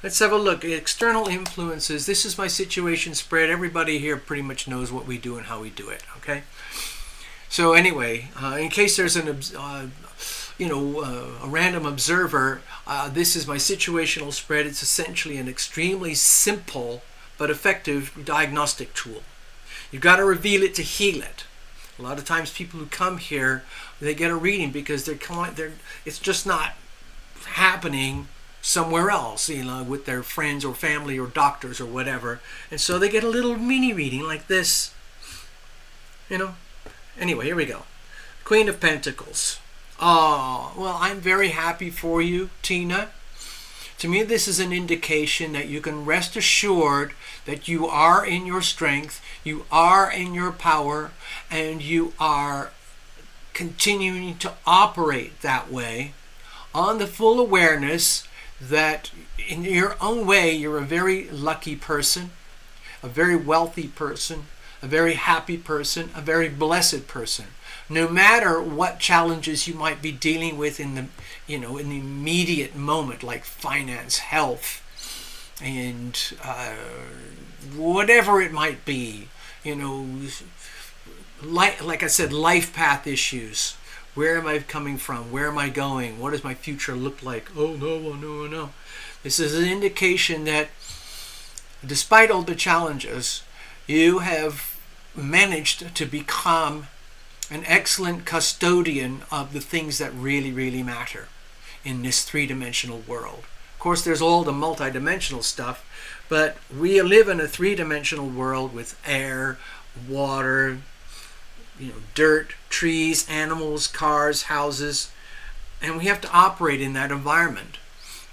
Let's have a look. External influences. This is my situation spread. Everybody here pretty much knows what we do and how we do it. Okay. So anyway, in case there's a random observer, this is my situational spread. It's essentially an extremely simple but effective diagnostic tool. You've got to reveal it to heal it. A lot of times people who come here, they get a reading because it's just not happening somewhere else, with their friends or family or doctors or whatever. And so they get a little mini reading like this. Anyway, here we go. Queen of Pentacles. Oh, well, I'm very happy for you, Tina. To me, this is an indication that you can rest assured that you are in your strength, you are in your power, and you are continuing to operate that way on the full awareness that in your own way, you're a very lucky person, a very wealthy person, a very happy person, a very blessed person. No matter what challenges you might be dealing with in the immediate moment, like finance, health, and whatever it might be, like I said, life path issues. Where am I coming from? Where am I going? What does my future look like? Oh, no. This is an indication that despite all the challenges, you have managed to become an excellent custodian of the things that really, really matter in this three-dimensional world. Of course, there's all the multidimensional stuff, but we live in a three-dimensional world with air, water, dirt, trees, animals, cars, houses, and we have to operate in that environment.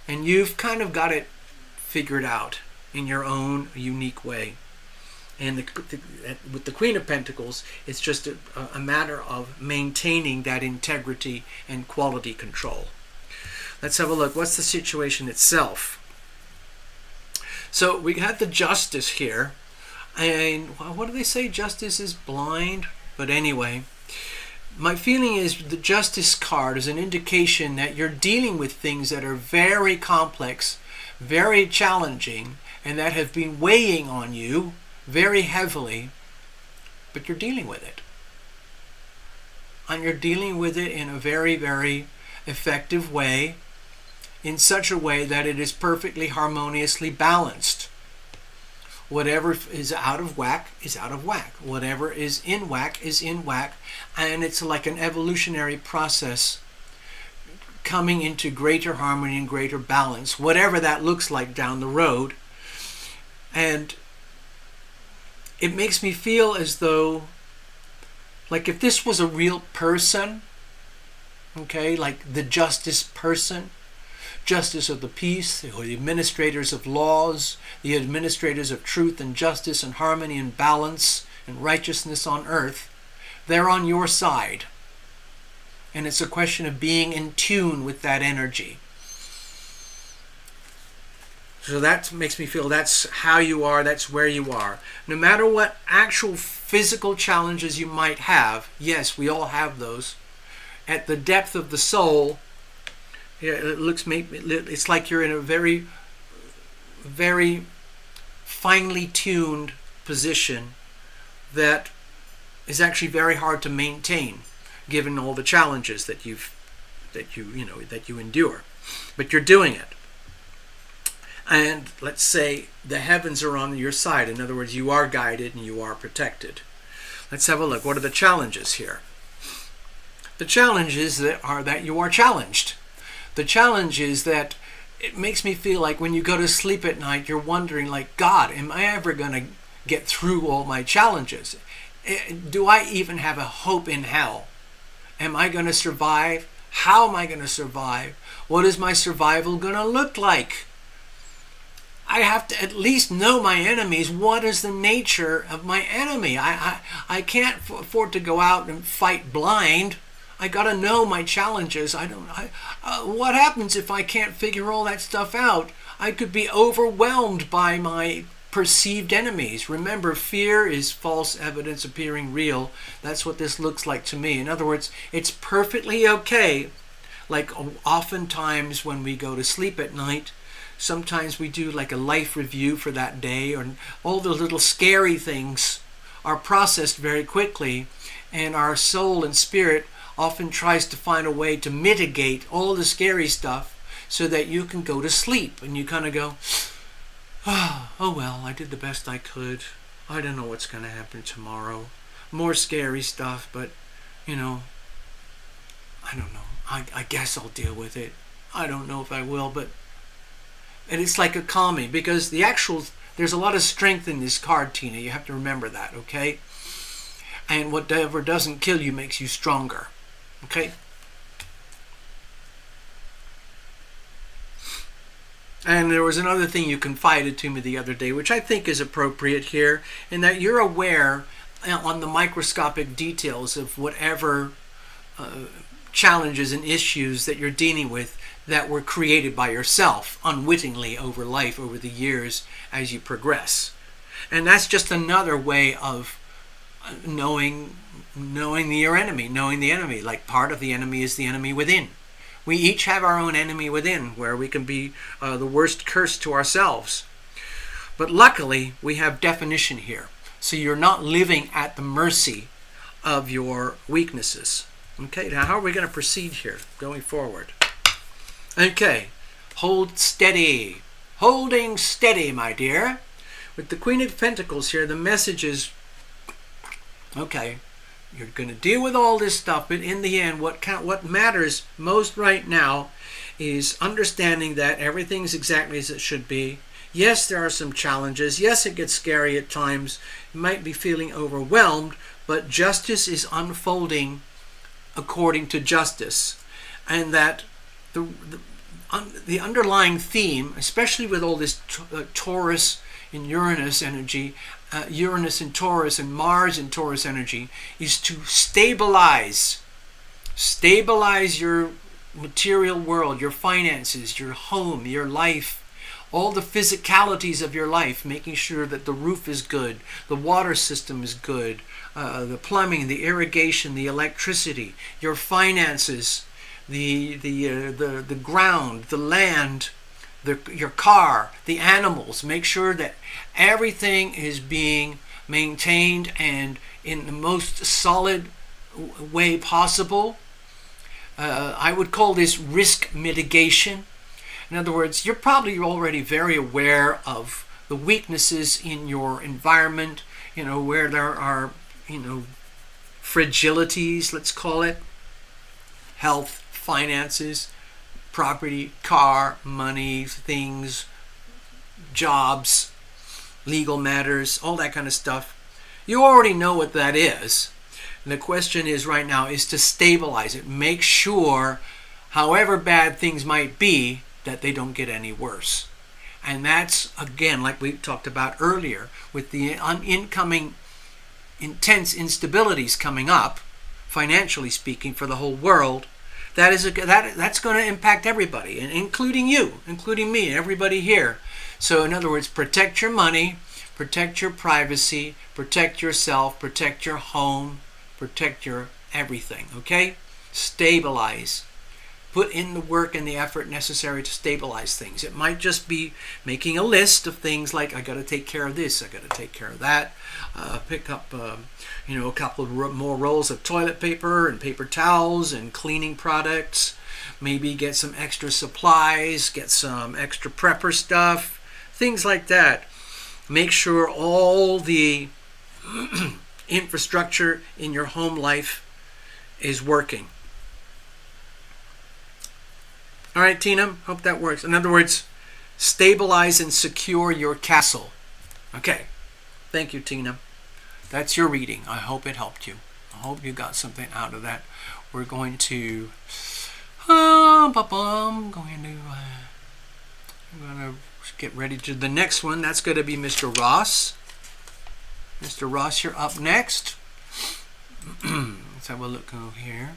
And you've kind of got it figured out in your own unique way. And with the Queen of Pentacles, it's just a matter of maintaining that integrity and quality control. Let's have a look. What's the situation itself? So we had the Justice here. And what do they say? Justice is blind. But anyway, my feeling is the Justice card is an indication that you're dealing with things that are very complex, very challenging, and that have been weighing on you very heavily, but you're dealing with it. And you're dealing with it in a very, very effective way, in such a way that it is perfectly harmoniously balanced. Whatever is out of whack is out of whack. Whatever is in whack is in whack. And it's like an evolutionary process coming into greater harmony and greater balance, whatever that looks like down the road. And it makes me feel as though, like if this was a real person, okay, like the Justice person, Justice of the peace, or the administrators of laws, the administrators of truth and justice and harmony and balance and righteousness on earth, they're on your side. And it's a question of being in tune with that energy. So that makes me feel that's how you are, that's where you are. No matter what actual physical challenges you might have, yes, we all have those. At the depth of the soul, it's like you're in a very, very finely tuned position that is actually very hard to maintain, given all the challenges that you endure. But you're doing it. And let's say the heavens are on your side. In other words, you are guided and you are protected. Let's have a look. What are the challenges here? The challenges are that you are challenged. The challenge is that it makes me feel like when you go to sleep at night, you're wondering, like, God, am I ever going to get through all my challenges? Do I even have a hope in hell? Am I going to survive? How am I going to survive? What is my survival going to look like? I have to at least know my enemies. What is the nature of my enemy? I can't afford to go out and fight blind. I got to know my challenges. What happens if I can't figure all that stuff out? I could be overwhelmed by my perceived enemies. Remember, fear is false evidence appearing real. That's what this looks like to me. In other words, it's perfectly okay. Like oftentimes when we go to sleep at night, sometimes we do like a life review for that day, or all the little scary things are processed very quickly, and our soul and spirit often tries to find a way to mitigate all the scary stuff so that you can go to sleep and you kind of go, oh well, I did the best I could. I don't know what's going to happen tomorrow. More scary stuff, but I don't know. I guess I'll deal with it. I don't know if I will, but and it's like a calming, because there's a lot of strength in this card, Tina. You have to remember that, okay? And whatever doesn't kill you makes you stronger, okay? And there was another thing you confided to me the other day, which I think is appropriate here, in that you're aware on the microscopic details of whatever challenges and issues that you're dealing with that were created by yourself unwittingly over life, over the years as you progress. And that's just another way of knowing your enemy, knowing the enemy. Like part of the enemy is the enemy within. We each have our own enemy within, where we can be the worst curse to ourselves. But luckily, we have definition here. So you're not living at the mercy of your weaknesses. Okay, now how are we going to proceed here going forward? Okay, hold steady. Holding steady, my dear. With the Queen of Pentacles here, the message is, okay, you're going to deal with all this stuff, but in the end, what matters most right now is understanding that everything's exactly as it should be. Yes, there are some challenges. Yes, it gets scary at times. You might be feeling overwhelmed, but justice is unfolding according to justice. And that the underlying theme, especially with all this Taurus and Uranus energy, Uranus and Taurus and Mars and Taurus energy, is to stabilize your material world, your finances, your home, your life, all the physicalities of your life, making sure that the roof is good, the water system is good, the plumbing, the irrigation, the electricity, your finances, the ground, the land, your car, the animals. Make sure that everything is being maintained and in the most solid way possible. I would call this risk mitigation. In other words, you're probably already very aware of the weaknesses in your environment, where there are, fragilities, let's call it, health, finances, property, car, money, things, jobs, legal matters, all that kind of stuff. You already know what that is. And the question is right now is to stabilize it. Make sure, however bad things might be, that they don't get any worse. And that's, again, like we talked about earlier, with the incoming intense instabilities coming up, financially speaking, for the whole world. That's going to impact everybody, and including you, including me, everybody here. So in other words, protect your money, protect your privacy, protect yourself, protect your home, protect your everything, okay? Stabilize. Put in the work and the effort necessary to stabilize things. It might just be making a list of things like, I got to take care of this, I got to take care of that. Pick up, a couple of more rolls of toilet paper and paper towels and cleaning products. Maybe get some extra supplies, get some extra prepper stuff, things like that. Make sure all the infrastructure in your home life is working. All right, Tina, hope that works. In other words, stabilize and secure your castle. Okay, thank you, Tina. That's your reading. I hope it helped you. I hope you got something out of that. We're going to, I'm going to get ready to the next one. That's going to be Mr. Ross. Mr. Ross, you're up next. Let's have a look over here.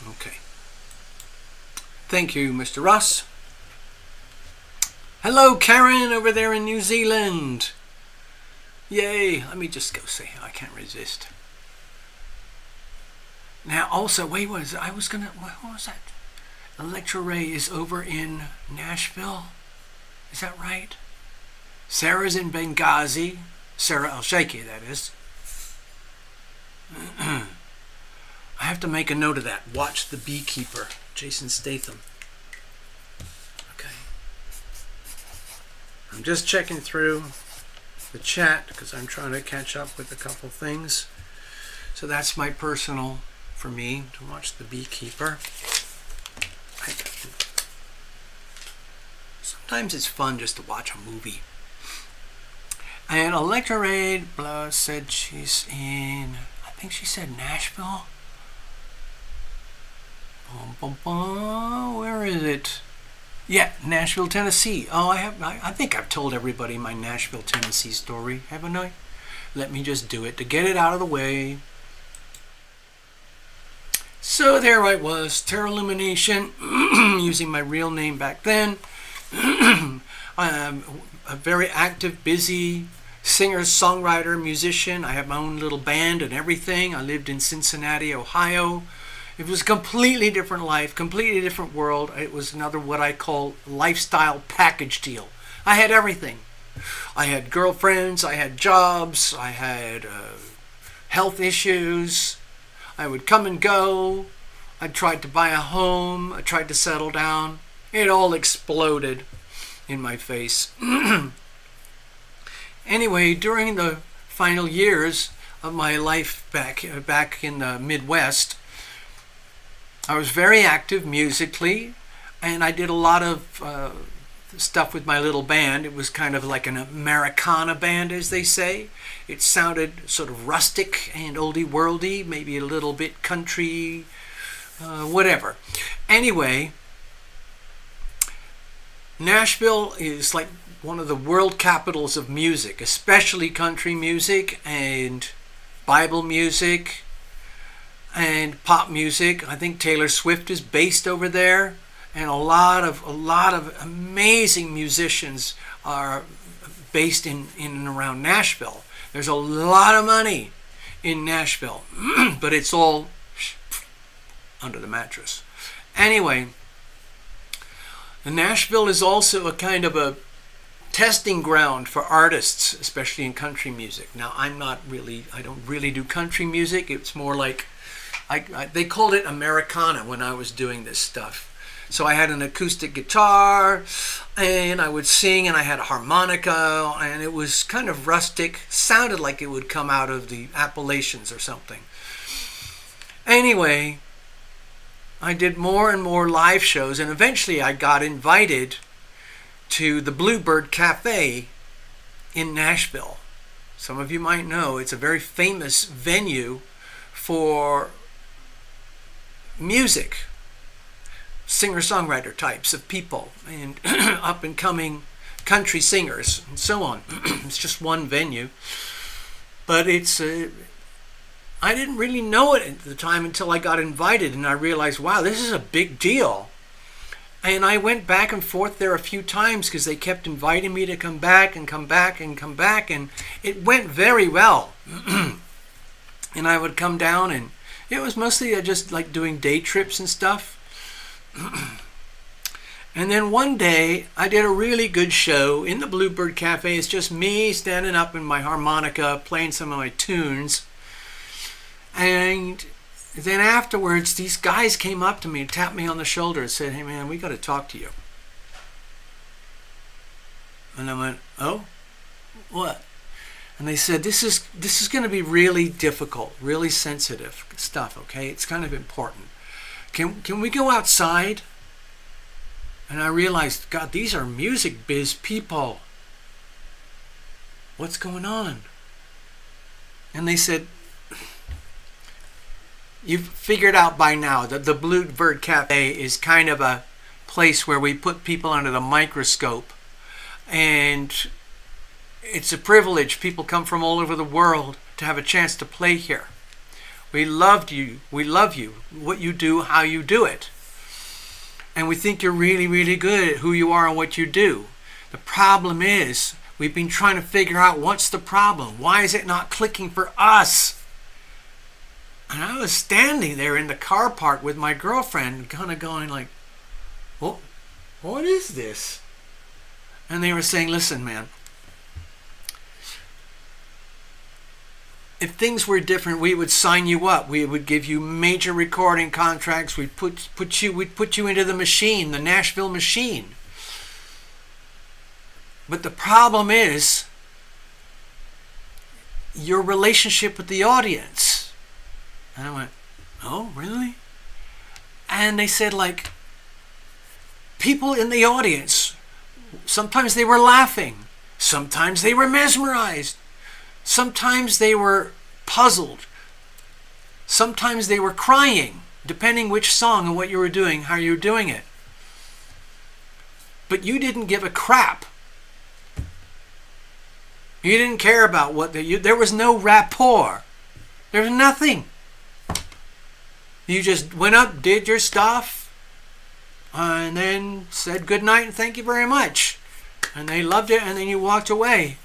Okay. Thank you, Mr. Ross. Hello, Karen, over there in New Zealand. Yay. Let me just go say I can't resist. Now, also, wait, what was that? Electra Ray is over in Nashville. Is that right? Sarah's in Benghazi. Sarah El-Sheikhi, that is. I have to make a note of that. Watch The Beekeeper, Jason Statham. Okay. I'm just checking through the chat because I'm trying to catch up with a couple things. So that's my personal, for me, to watch The Beekeeper. Sometimes it's fun just to watch a movie. And Electra Ray said she's in, I think she said Nashville. Where is it? Yeah, Nashville, Tennessee. Oh, I think I've told everybody my Nashville, Tennessee story, haven't I? Let me just do it to get it out of the way. So there I was, TarotLumination, using my real name back then. I'm a very active, busy singer, songwriter, musician. I have my own little band and everything. I lived in Cincinnati, Ohio. It was a completely different life, completely different world. It was another what I call lifestyle package deal. I had everything. I had girlfriends, I had jobs, I had health issues. I would come and go. I tried to buy a home. I tried to settle down. It all exploded in my face. Anyway, during the final years of my life back in the Midwest, I was very active musically, and I did a lot of stuff with my little band. It was kind of like an Americana band, as they say. It sounded sort of rustic and oldie-worldy, maybe a little bit country, whatever. Anyway, Nashville is like one of the world capitals of music, especially country music and Bible music and pop music. I think Taylor Swift is based over there, and a lot of amazing musicians are based in and around Nashville. There's a lot of money in Nashville, but it's all under the mattress. Anyway, Nashville is also a kind of a testing ground for artists, especially in country music. Now, I don't really do country music. It's more like, they called it Americana when I was doing this stuff. So I had an acoustic guitar, and I would sing, and I had a harmonica, and it was kind of rustic, sounded like it would come out of the Appalachians or something. Anyway, I did more and more live shows, and eventually I got invited to the Bluebird Cafe in Nashville. Some of you might know it's a very famous venue for music, singer-songwriter types of people, and up-and-coming country singers, and so on. It's just one venue. But I didn't really know it at the time until I got invited, and I realized, wow, this is a big deal. And I went back and forth there a few times because they kept inviting me to come back and come back and come back, and it went very well. And I would come down, and it was mostly just like doing day trips and stuff. And then one day I did a really good show in the Bluebird Cafe. It's just me standing up in my harmonica playing some of my tunes. And then afterwards, these guys came up to me and tapped me on the shoulder and said, "Hey man, we got to talk to you." And I went, "Oh, what?" And they said, this is going to be really difficult, really sensitive stuff, okay? It's kind of important. Can we go outside? And I realized, God, these are music biz people. What's going on? And they said, "You've figured out by now that the Bluebird Cafe is kind of a place where we put people under the microscope, and it's a privilege. People come from all over the world to have a chance to play here. We loved you. We love you. What you do, how you do it. And we think you're really, really good at who you are and what you do. The problem is, we've been trying to figure out what's the problem. Why is it not clicking for us?" And I was standing there in the car park with my girlfriend, kind of going like, what is this? And they were saying, "Listen, man, if things were different, we would sign you up. We would give you major recording contracts. We'd put you into the machine, the Nashville machine. But the problem is your relationship with the audience." And I went, "Oh, really?" And they said, like, people in the audience, sometimes they were laughing, sometimes they were mesmerized, sometimes they were puzzled, sometimes they were crying, depending which song and what you were doing, how you were doing it. But you didn't give a crap. You didn't care about there was no rapport. There was nothing. You just went up, did your stuff, and then said good night and thank you very much. And they loved it, and then you walked away.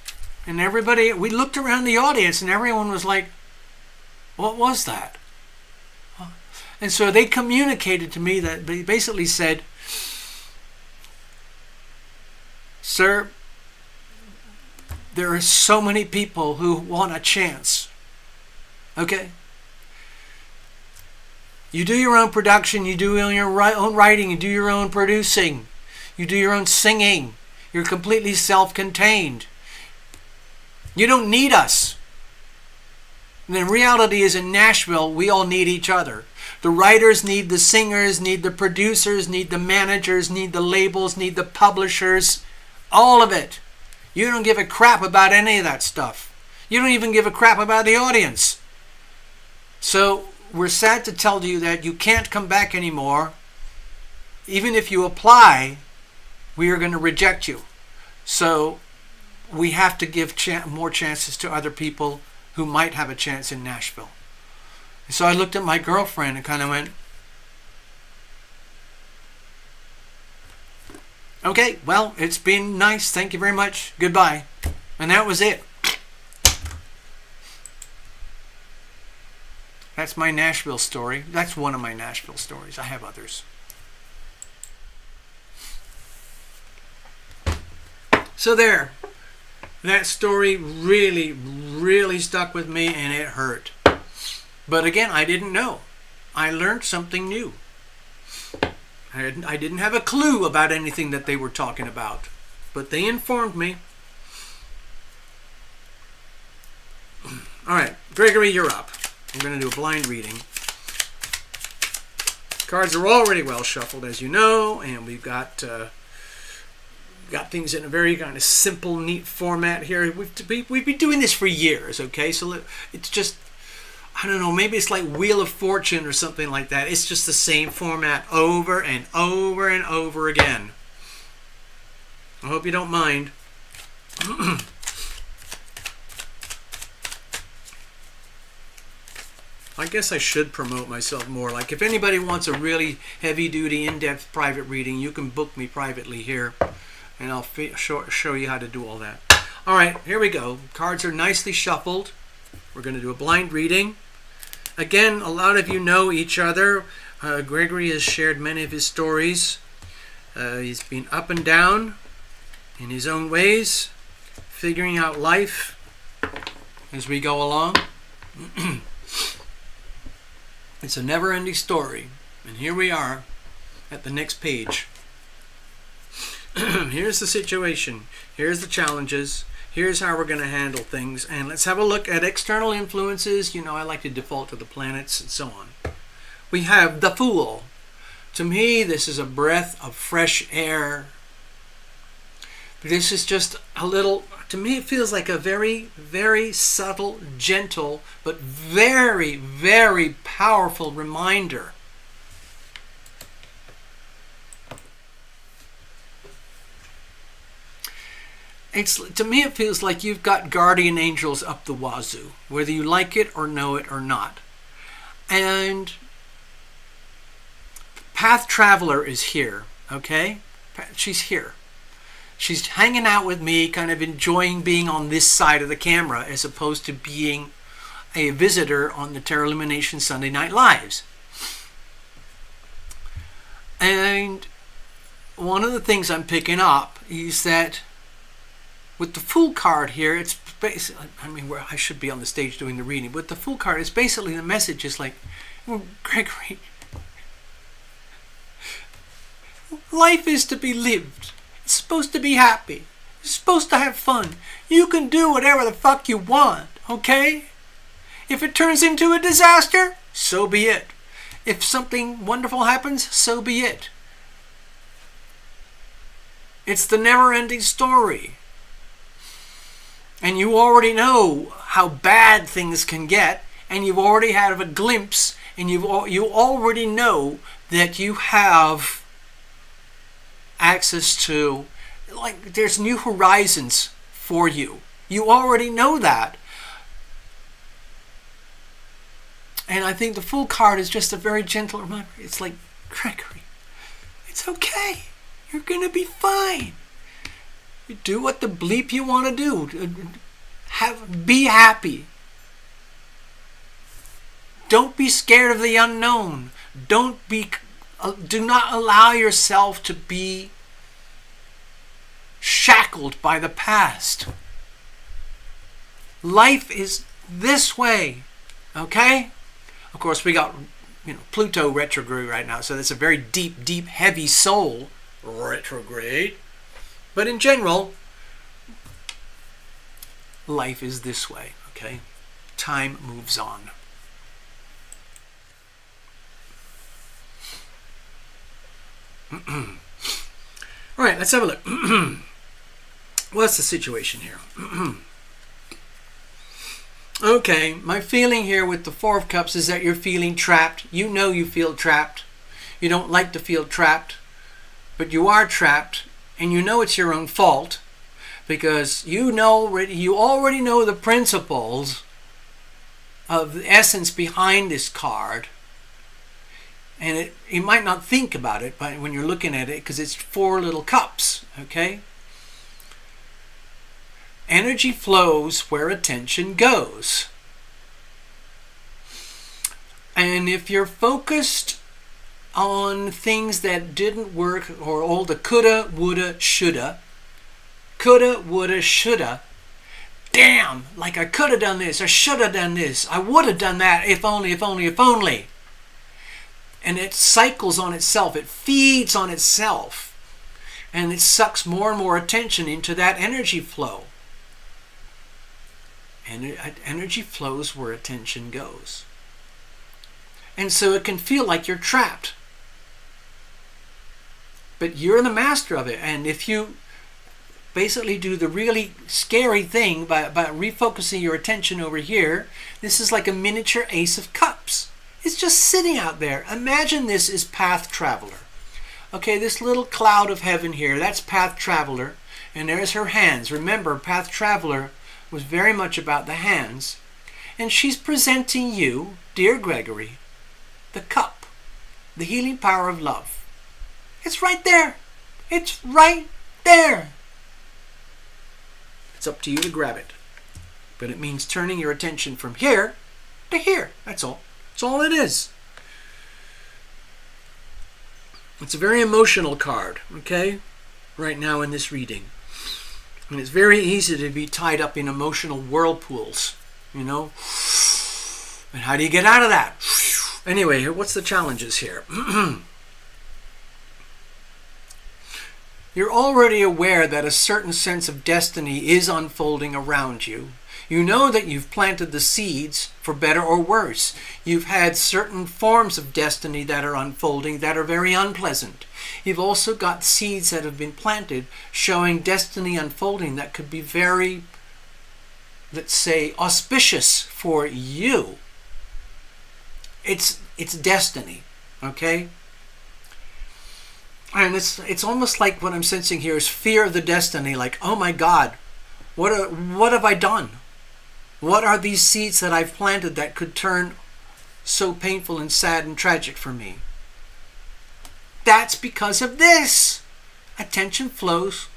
And everybody, we looked around the audience and everyone was like, what was that? And so they communicated to me that they basically said, sir, there are so many people who want a chance. Okay? You do your own production, you do your own writing, you do your own producing, you do your own singing. You're completely self-contained. You don't need us. And the reality is in Nashville, we all need each other. The writers need the singers, need the producers, need the managers, need the labels, need the publishers. All of it. You don't give a crap about any of that stuff. You don't even give a crap about the audience. So we're sad to tell you that you can't come back anymore. Even if you apply, we are going to reject you. So we have to give more chances to other people who might have a chance in Nashville. So I looked at my girlfriend and kind of went, okay, well, it's been nice. Thank you very much. Goodbye. And that was it. That's my Nashville story. That's one of my Nashville stories. I have others. So there. That story really, really stuck with me and it hurt. But again, I didn't know. I learned something new. I didn't have a clue about anything that they were talking about. But they informed me. All right, Gregory, you're up. I'm going to do a blind reading. Cards are already well shuffled, as you know, and we've got things in a very kind of simple, neat format here. We've been doing this for years, okay? So it's just, I don't know, maybe it's like Wheel of Fortune or something like that. It's just the same format over and over and over again. I hope you don't mind. I guess I should promote myself more. Like if anybody wants a really heavy-duty, in-depth private reading, you can book me privately here, and I'll show you how to do all that. All right, here we go. Cards are nicely shuffled. We're going to do a blind reading. Again, a lot of you know each other. Gregory has shared many of his stories. He's been up and down in his own ways, figuring out life as we go along. It's a never-ending story. And here we are at the next page. Here's the situation. Here's the challenges. Here's how we're going to handle things. And let's have a look at external influences. You know, I like to default to the planets and so on. We have the Fool. To me, this is a breath of fresh air. This is just a little, to me it feels like a very, very subtle, gentle, but very, very powerful reminder. To me it feels like you've got guardian angels up the wazoo, whether you like it or know it or not. And Path Traveler is here, okay? She's here. She's hanging out with me, kind of enjoying being on this side of the camera as opposed to being a visitor on the TarotLumination Sunday Night Lives. And one of the things I'm picking up is that with the Fool card here, it's basically, I mean, I should be on the stage doing the reading, but the Fool card is basically the message is like, well, Gregory, life is to be lived. It's supposed to be happy. You're supposed to have fun. You can do whatever the fuck you want, okay? If it turns into a disaster, so be it. If something wonderful happens, so be it. It's the never-ending story. And you already know how bad things can get, and you've already had a glimpse, and you already know that you have access to, like, there's new horizons for you. You already know that. And I think the Fool card is just a very gentle reminder. It's like, Gregory, it's okay. You're going to be fine. You do what the bleep you want to do. Be happy. Don't be scared of the unknown. Do not allow yourself to be shackled by the past. Life is this way, okay? Of course, we got Pluto retrograde right now, so that's a very deep, deep, heavy soul retrograde. But in general, life is this way, okay? Time moves on. All right, let's have a look. What's the situation here? Okay, my feeling here with the Four of Cups is that you're feeling trapped. You know you feel trapped. You don't like to feel trapped, but you are trapped, and you know it's your own fault because you already know the principles of the essence behind this card. And you might not think about it but when you're looking at it because it's 4 little cups, okay? Energy flows where attention goes. And if you're focused on things that didn't work, or all the coulda, woulda, shoulda, damn, like I could have done this, I should have done this, I would have done that, if only, if only, if only. And it cycles on itself, it feeds on itself, and it sucks more and more attention into that energy flow. And energy flows where attention goes. And so it can feel like you're trapped. But you're the master of it. And if you basically do the really scary thing by refocusing your attention over here, this is like a miniature Ace of Cups. It's just sitting out there. Imagine this is Path Traveler. Okay, this little cloud of heaven here, that's Path Traveler. And there's her hands. Remember, Path Traveler was very much about the hands. And she's presenting you, dear Gregory, the cup, the healing power of love. It's right there. It's right there. It's up to you to grab it. But it means turning your attention from here to here. That's all. That's all it is. It's a very emotional card, okay? Right now in this reading. And it's very easy to be tied up in emotional whirlpools, you know? And how do you get out of that? Anyway, what's the challenges here? You're already aware that a certain sense of destiny is unfolding around you. You know that you've planted the seeds for better or worse. You've had certain forms of destiny that are unfolding that are very unpleasant. You've also got seeds that have been planted showing destiny unfolding that could be very, let's say, auspicious for you. It's destiny, okay? And it's almost like what I'm sensing here is fear of the destiny, like, oh my God, what have I done? What are these seeds that I've planted that could turn so painful and sad and tragic for me? That's because of this. Attention flows,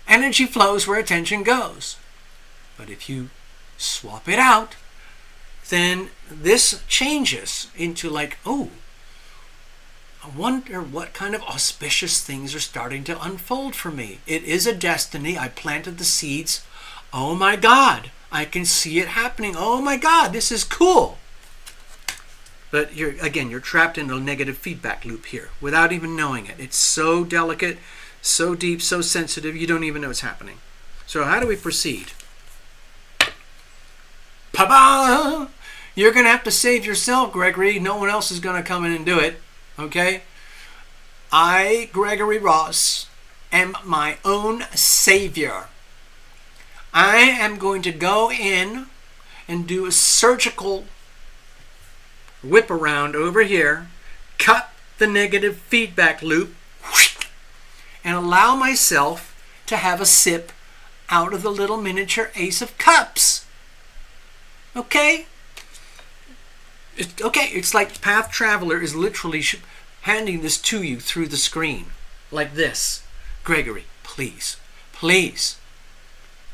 energy flows where attention goes. But if you swap it out, then this changes into like, oh, I wonder what kind of auspicious things are starting to unfold for me. It is a destiny. I planted the seeds. Oh my God, I can see it happening. Oh my God, this is cool. But you're trapped in a negative feedback loop here without even knowing it. It's so delicate, so deep, so sensitive, you don't even know it's happening. So how do we proceed? Pa-ba! You're going to have to save yourself, Gregory. No one else is going to come in and do it. Okay? I, Gregory Ross, am my own savior. I am going to go in and do a surgical whip around over here, cut the negative feedback loop, and allow myself to have a sip out of the little miniature Ace of Cups. Okay? It's like Path Traveler is literally handing this to you through the screen. Like this. Gregory, please, please,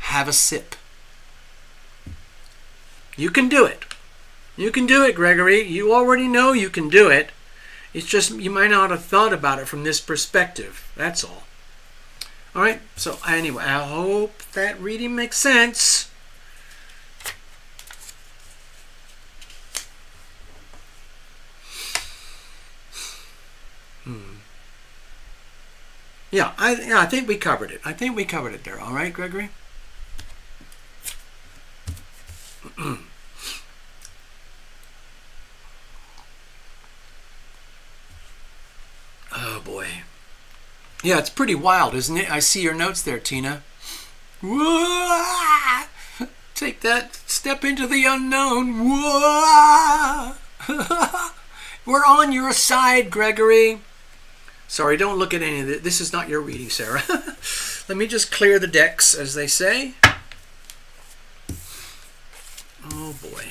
have a sip. You can do it. You can do it, Gregory. You already know you can do it. It's just you might not have thought about it from this perspective. That's all. All right. So anyway, I hope that reading makes sense. Yeah, I think we covered it. I think we covered it there. All right, Gregory? Oh, boy. Yeah, it's pretty wild, isn't it? I see your notes there, Tina. Whoa! Take that step into the unknown. Whoa! We're on your side, Gregory. Sorry, don't look at any of this. This is not your reading, Sarah. Let me just clear the decks, as they say. Oh, boy.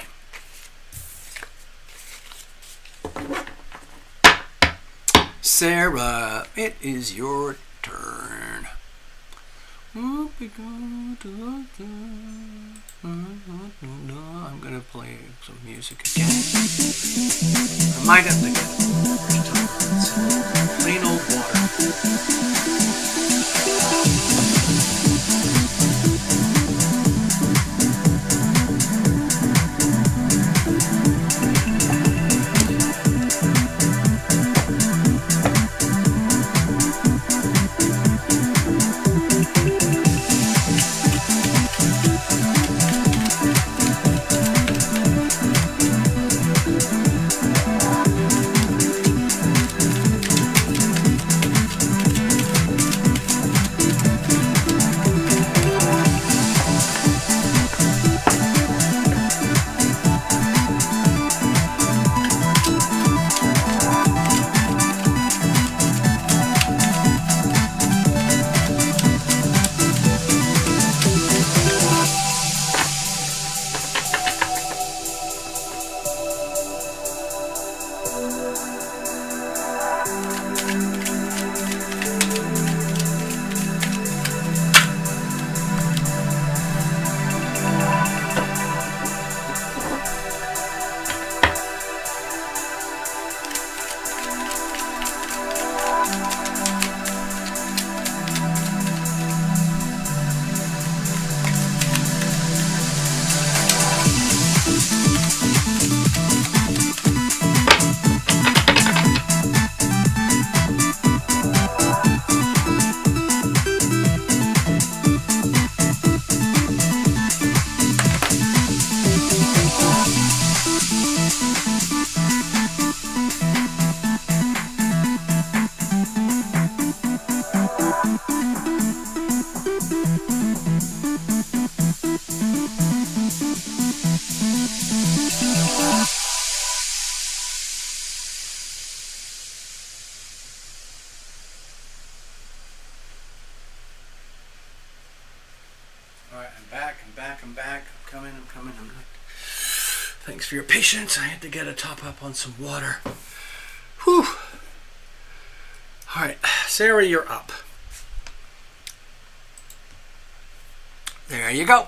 Sarah, it is your turn. I'm going to play some music again. I might have to get it. Plain old water. Thanks for your patience. I had to get a top up on some water. Whew. All right, Sarah, you're up. There you go.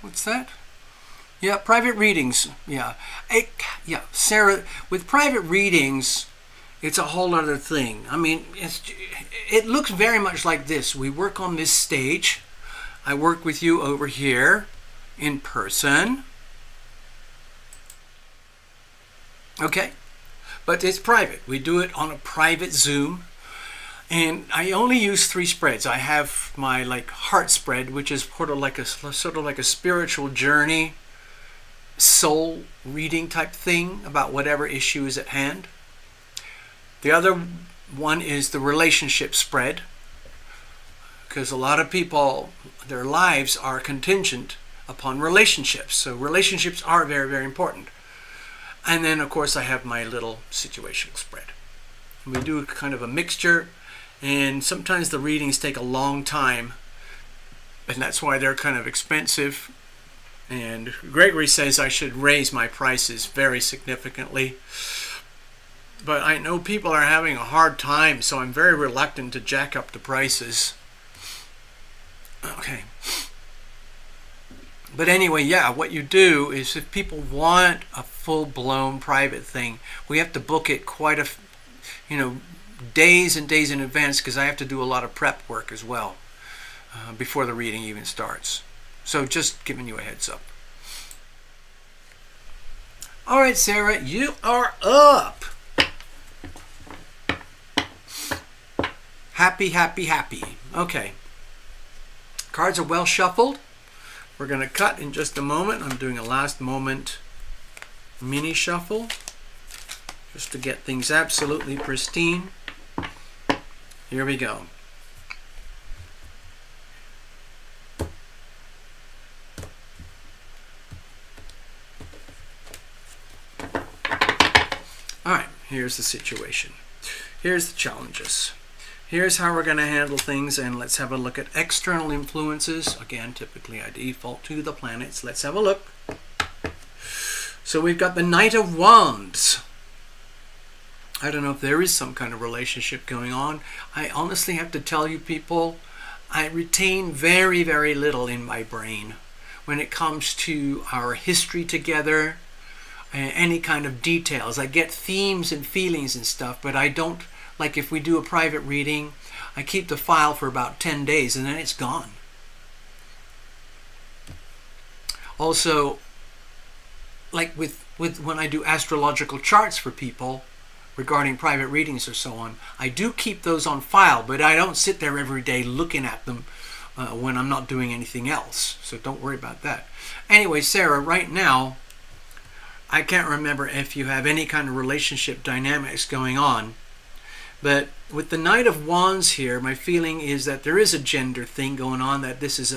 What's that? Yeah, private readings. Yeah. Yeah, Sarah, with private readings, it's a whole other thing. I mean, it looks very much like this. We work on this stage. I work with you over here in person. Okay? But it's private. We do it on a private Zoom. And I only use 3 spreads. I have my heart spread, which is sort of like a spiritual journey, soul reading type thing about whatever issue is at hand. The other one is the relationship spread, because a lot of people, their lives are contingent upon relationships. So relationships are very, very important. And then, of course, I have my little situational spread. We do kind of a mixture, and sometimes the readings take a long time, and that's why they're kind of expensive. And Gregory says I should raise my prices very significantly. But I know people are having a hard time, so I'm very reluctant to jack up the prices. Okay. But anyway, yeah, what you do is if people want a full-blown private thing, we have to book it quite a, days and days in advance, because I have to do a lot of prep work as well before the reading even starts. So just giving you a heads up. All right, Sarah, you are up. Happy, happy, happy. Okay. Cards are well shuffled. We're going to cut in just a moment. I'm doing a last moment mini shuffle just to get things absolutely pristine. Here we go. All right, here's the situation. Here's the challenges. Here's how we're going to handle things, and let's have a look at external influences. Again, typically I default to the planets. Let's have a look. So we've got the Knight of Wands. I don't know if there is some kind of relationship going on. I honestly have to tell you people, I retain very, very little in my brain when it comes to our history together, any kind of details. I get themes and feelings and stuff, but I don't. Like if we do a private reading, I keep the file for about 10 days and then it's gone. Also, like with when I do astrological charts for people regarding private readings or so on, I do keep those on file, but I don't sit there every day looking at them when I'm not doing anything else. So don't worry about that. Anyway, Sarah, right now, I can't remember if you have any kind of relationship dynamics going on. But with the Knight of Wands here, my feeling is that there is a gender thing going on, that this is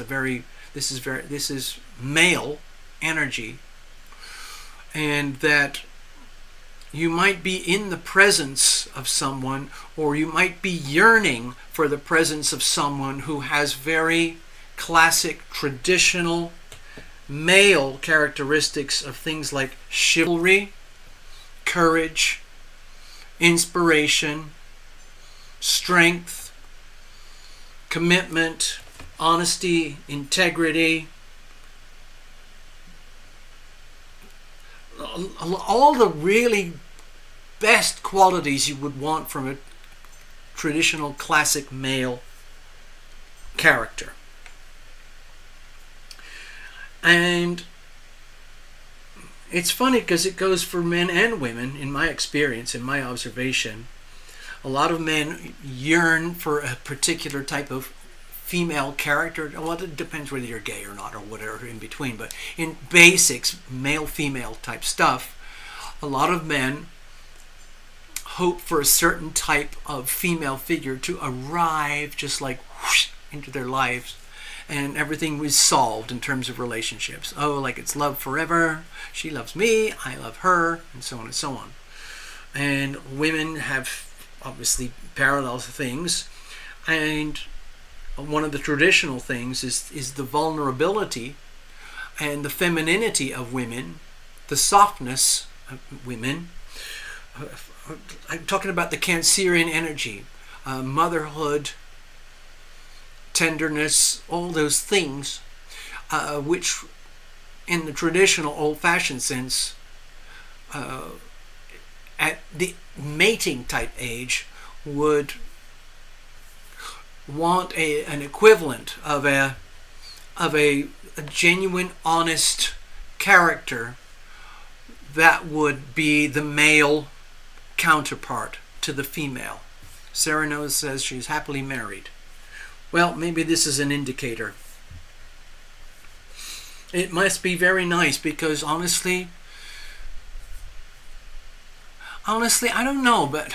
male energy, and that you might be in the presence of someone, or you might be yearning for the presence of someone who has very classic, traditional male characteristics of things like chivalry, courage, inspiration, strength, commitment, honesty, integrity, all the really best qualities you would want from a traditional classic male character. And it's funny because it goes for men and women, in my experience, in my observation. A lot of men yearn for a particular type of female character. Well, it depends whether you're gay or not, or whatever in between. But in basics, male-female type stuff, a lot of men hope for a certain type of female figure to arrive just like whoosh, into their lives, and everything was solved in terms of relationships. Oh, like it's love forever. She loves me, I love her, and so on and so on. And women have obviously parallel things, and one of the traditional things is the vulnerability and the femininity of women, the softness of women. I'm talking about the Cancerian energy, motherhood, tenderness, all those things, which in the traditional old-fashioned sense, at the mating type age, would want an equivalent of a genuine, honest character that would be the male counterpart to the female. Sarah knows, says she's happily married. Well, maybe this is an indicator. It must be very nice, because honestly, I don't know, but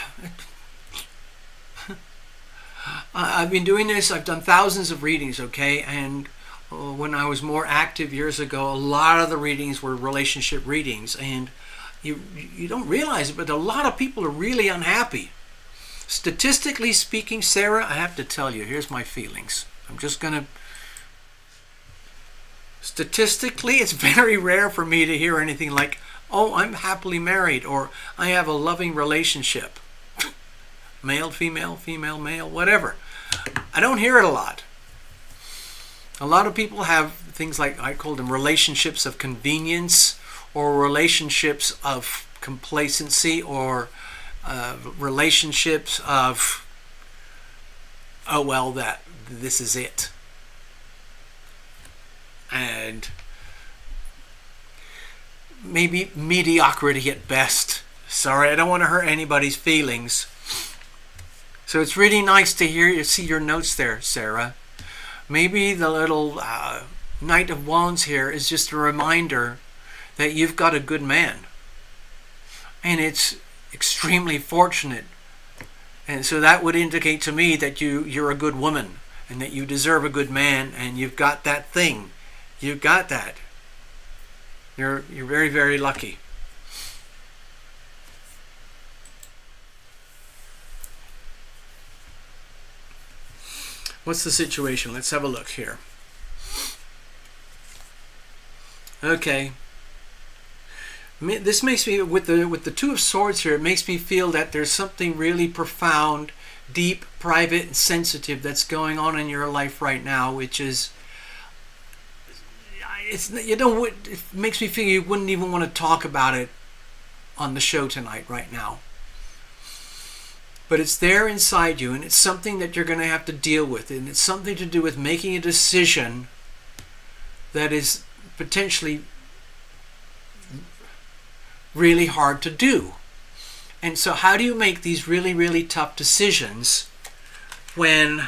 I've been doing this. I've done thousands of readings, okay? And when I was more active years ago, a lot of the readings were relationship readings, and you don't realize it, but a lot of people are really unhappy. Statistically speaking, Sarah, I have to tell you, here's my feelings. Statistically, it's very rare for me to hear anything like, oh, I'm happily married, or I have a loving relationship. Male, female, female, male, whatever. I don't hear it a lot. A lot of people have things like, I call them relationships of convenience, or relationships of complacency, or relationships of, oh well, this is it. And maybe mediocrity at best. Sorry, I don't want to hurt anybody's feelings. So it's really nice to see your notes there, Sarah. Maybe the little Knight of Wands here is just a reminder that you've got a good man. And it's extremely fortunate. And so that would indicate to me that you're a good woman, and that you deserve a good man, and you've got that thing. You've got that. You're very, very lucky. What's the situation? Let's have a look here. Okay. This makes me, with the Two of Swords here, it makes me feel that there's something really profound, deep, private, and sensitive that's going on in your life right now, which is, it makes me feel you wouldn't even want to talk about it on the show tonight, right now. But it's there inside you, and it's something that you're going to have to deal with, and it's something to do with making a decision that is potentially really hard to do. And so how do you make these really, really tough decisions when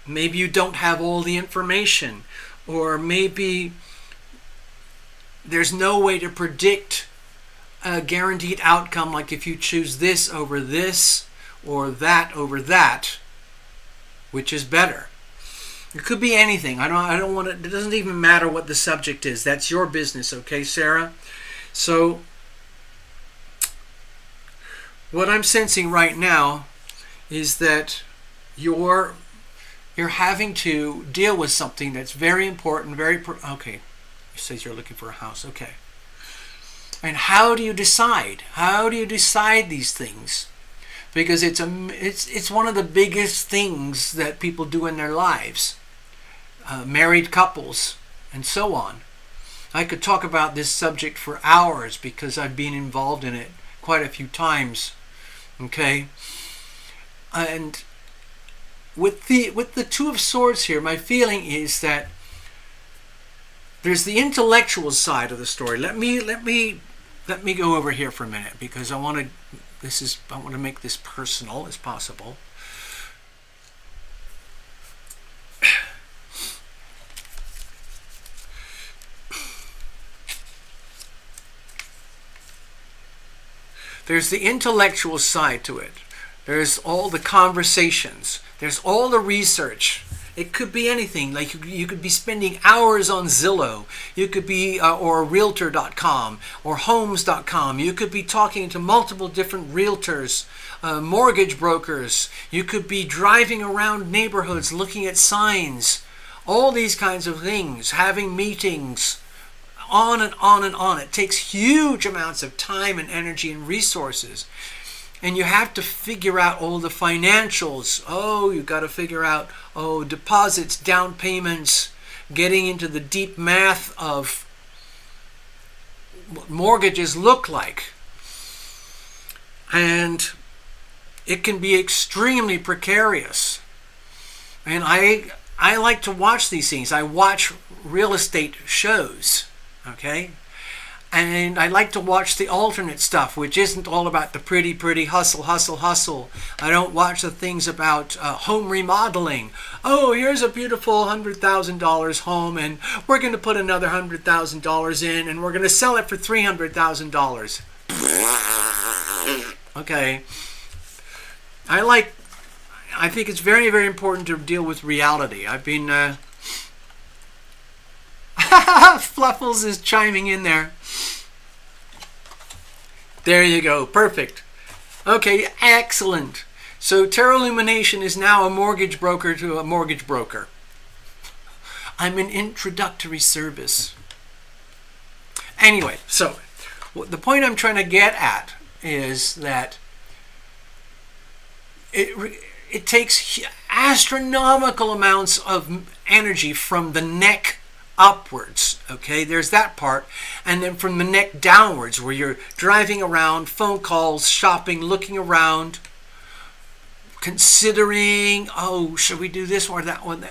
maybe you don't have all the information, or maybe there's no way to predict a guaranteed outcome, like if you choose this over this or that over that, which is better? It could be anything. I don't want to. It doesn't even matter what the subject is. That's your business, okay, Sarah? So what I'm sensing right now is that you're having to deal with something that's very important, okay. It says you're looking for a house, okay. And how do you decide? How do you decide these things? Because it's one of the biggest things that people do in their lives. Married couples and so on. I could talk about this subject for hours because I've been involved in it quite a few times. Okay? And with the Two of Swords here, my feeling is that there's the intellectual side of the story. Let me go over here for a minute, because I want to make this personal as possible. There's the intellectual side to it. There's all the conversations. There's all the research. It could be anything. Like you could be spending hours on Zillow. You could be, or Realtor.com, or Homes.com. You could be talking to multiple different realtors, mortgage brokers. You could be driving around neighborhoods, looking at signs. All these kinds of things. Having meetings. On and on and on. It takes huge amounts of time and energy and resources. And you have to figure out all the financials. Oh, you've got to figure out, deposits, down payments, getting into the deep math of what mortgages look like. And it can be extremely precarious. And I like to watch these things. I watch real estate shows. Okay? And I like to watch the alternate stuff, which isn't all about the pretty hustle. I don't watch the things about home remodeling. Oh, here's a beautiful $100,000 home, and we're going to put another $100,000 in, and we're going to sell it for $300,000. Okay. I think it's very, very important to deal with reality. I've been... Fluffles is chiming in there. There you go. Perfect. Okay, excellent. So TarotLumination is now a mortgage broker to a mortgage broker. I'm an introductory service. Anyway, so the point I'm trying to get at is that it takes astronomical amounts of energy from the neck upwards. Okay, there's that part. And then from the neck downwards, where you're driving around, phone calls, shopping, looking around, considering, oh, should we do this or that one?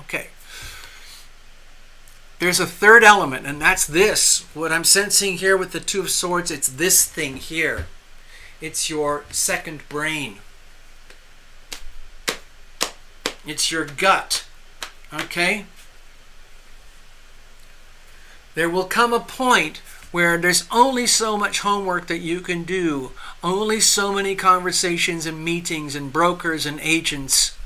Okay. There's a third element, and that's this. What I'm sensing here with the Two of Swords, it's this thing here. It's your second brain. It's your gut. Okay? There will come a point where there's only so much homework that you can do, only so many conversations and meetings and brokers and agents.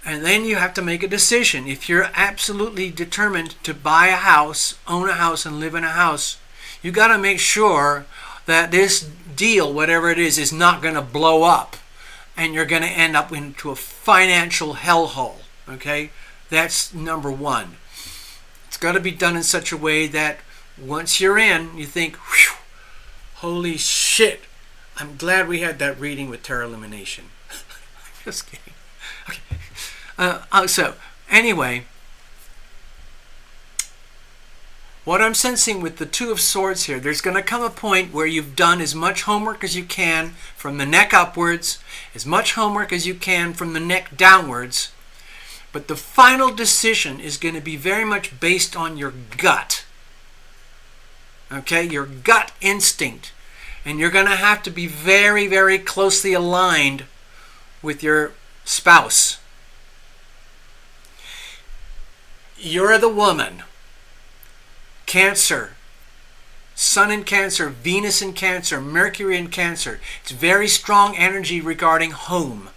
And then you have to make a decision. If you're absolutely determined to buy a house, own a house, and live in a house, you got to make sure that this deal, whatever it is not going to blow up and you're going to end up into a financial hellhole. Okay? That's number one. It's got to be done in such a way that once you're in, you think, whew, holy shit, I'm glad we had that reading with TarotLumination. Just kidding. Okay. So, anyway, what I'm sensing with the Two of Swords here, there's going to come a point where you've done as much homework as you can from the neck upwards, as much homework as you can from the neck downwards, but the final decision is going to be very much based on your gut. Okay, your gut instinct. And you're going to have to be very, very closely aligned with your spouse. You're the woman. Cancer. Sun in Cancer, Venus in Cancer, Mercury in Cancer. It's very strong energy regarding home,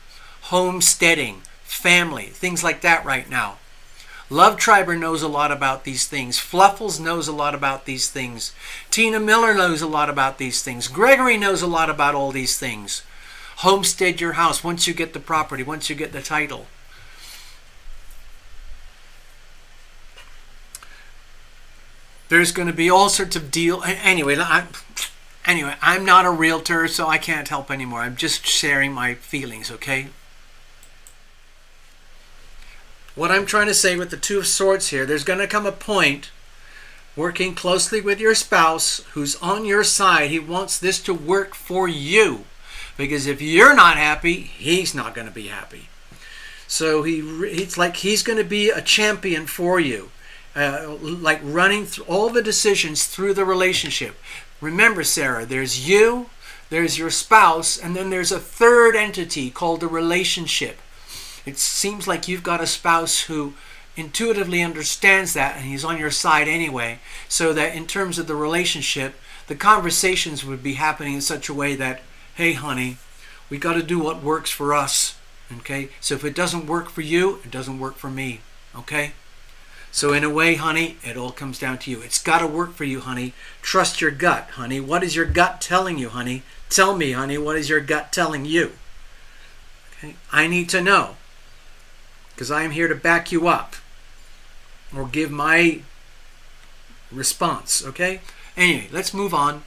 homesteading, family, things like that right now. Love Triber knows a lot about these things. Fluffles knows a lot about these things. Tina Miller knows a lot about these things. Gregory knows a lot about all these things. Homestead your house once you get the property, once you get the title. There's going to be all sorts of deal. Anyway, I'm not a realtor, so I can't help anymore. I'm just sharing my feelings, okay? What I'm trying to say with the Two of Swords here, there's going to come a point working closely with your spouse who's on your side. He wants this to work for you. Because if you're not happy, he's not going to be happy. So it's like he's going to be a champion for you. Like running through all the decisions through the relationship. Remember, Sarah, there's you, there's your spouse, and then there's a third entity called the relationship. It seems like you've got a spouse who intuitively understands that, and he's on your side anyway, so that in terms of the relationship, the conversations would be happening in such a way that, hey, honey, we got to do what works for us, okay? So if it doesn't work for you, it doesn't work for me, okay? So in a way, honey, it all comes down to you. It's got to work for you, honey. Trust your gut, honey. What is your gut telling you, honey? Tell me, honey, what is your gut telling you? Okay? I need to know, because I am here to back you up or give my response, okay? Anyway, let's move on.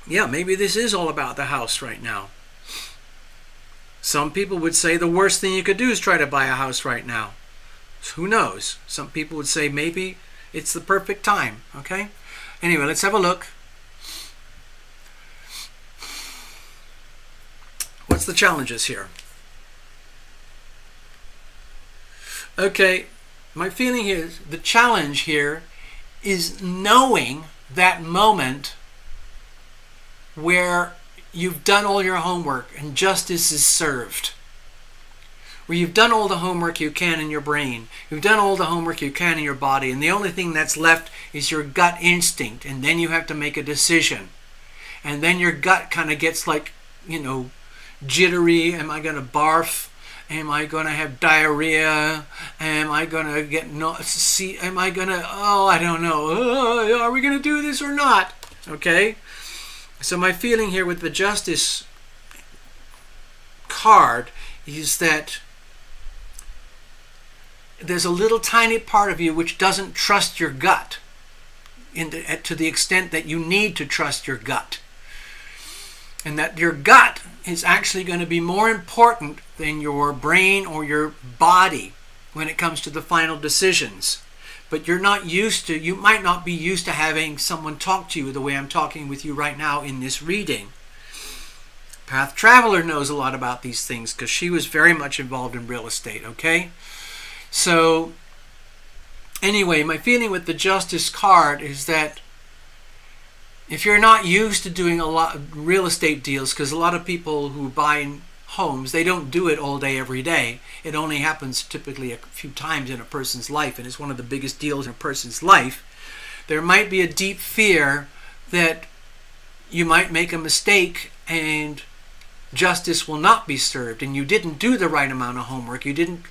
Yeah, maybe this is all about the house right now. Some people would say the worst thing you could do is try to buy a house right now. Who knows? Some people would say maybe it's the perfect time, okay? Anyway, let's have a look. What's the challenges here? Okay, my feeling here is the challenge here is knowing that moment where you've done all your homework and justice is served. Where you've done all the homework you can in your brain. You've done all the homework you can in your body. And the only thing that's left is your gut instinct. And then you have to make a decision. And then your gut kind of gets like, jittery. Am I going to barf? Am I going to have diarrhea? Am I going to get am I going to, I don't know. Are we going to do this or not? Okay? So my feeling here with the Justice card is that there's a little tiny part of you which doesn't trust your gut to the extent that you need to trust your gut. And that your gut is actually going to be more important than your brain or your body when it comes to the final decisions. But you might not be used to having someone talk to you the way I'm talking with you right now in this reading. Path Traveler knows a lot about these things because she was very much involved in real estate, okay? So, anyway, my feeling with the Justice card is that if you're not used to doing a lot of real estate deals, because a lot of people who buy homes, they don't do it all day, every day. It only happens typically a few times in a person's life, and it's one of the biggest deals in a person's life. There might be a deep fear that you might make a mistake and justice will not be served, and you didn't do the right amount of homework. You didn't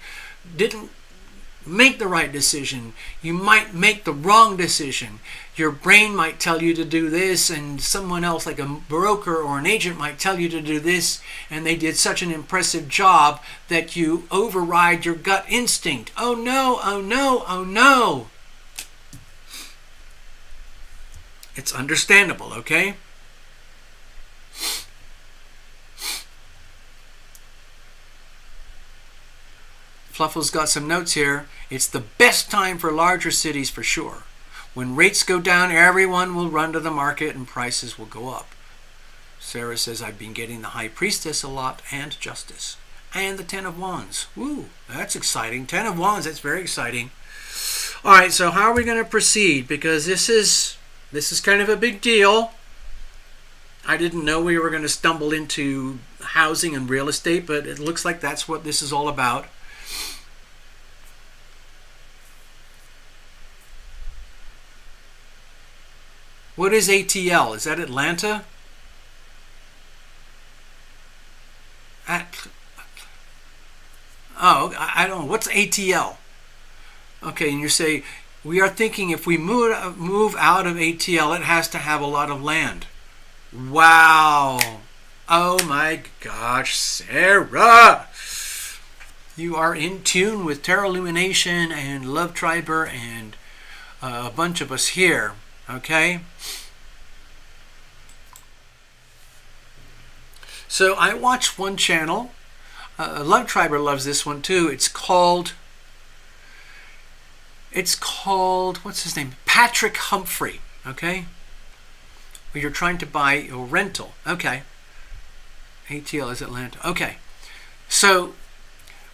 make the right decision. You might make the wrong decision. Your brain might tell you to do this, and someone else like a broker or an agent might tell you to do this, and they did such an impressive job that you override your gut instinct. Oh no, oh no, oh no. It's understandable, okay? Fluffle's got some notes here. It's the best time for larger cities for sure. When rates go down, everyone will run to the market and prices will go up. Sarah says, I've been getting the High Priestess a lot and Justice. And the Ten of Wands. Woo, that's exciting. 10 of Wands, that's very exciting. All right, so how are we going to proceed? Because this is kind of a big deal. I didn't know we were going to stumble into housing and real estate, but it looks like that's what this is all about. What is ATL? Is that Atlanta? I don't know. What's ATL? Okay, and you say, we are thinking if we move out of ATL, it has to have a lot of land. Wow. Oh my gosh, Sarah. You are in tune with TarotLumination and Love Triber and a bunch of us here. Okay? So I watch one channel. Love Triber loves this one too. It's called, what's his name? Patrick Humphrey. Okay? Where you're trying to buy a rental. Okay. ATL is Atlanta. Okay. So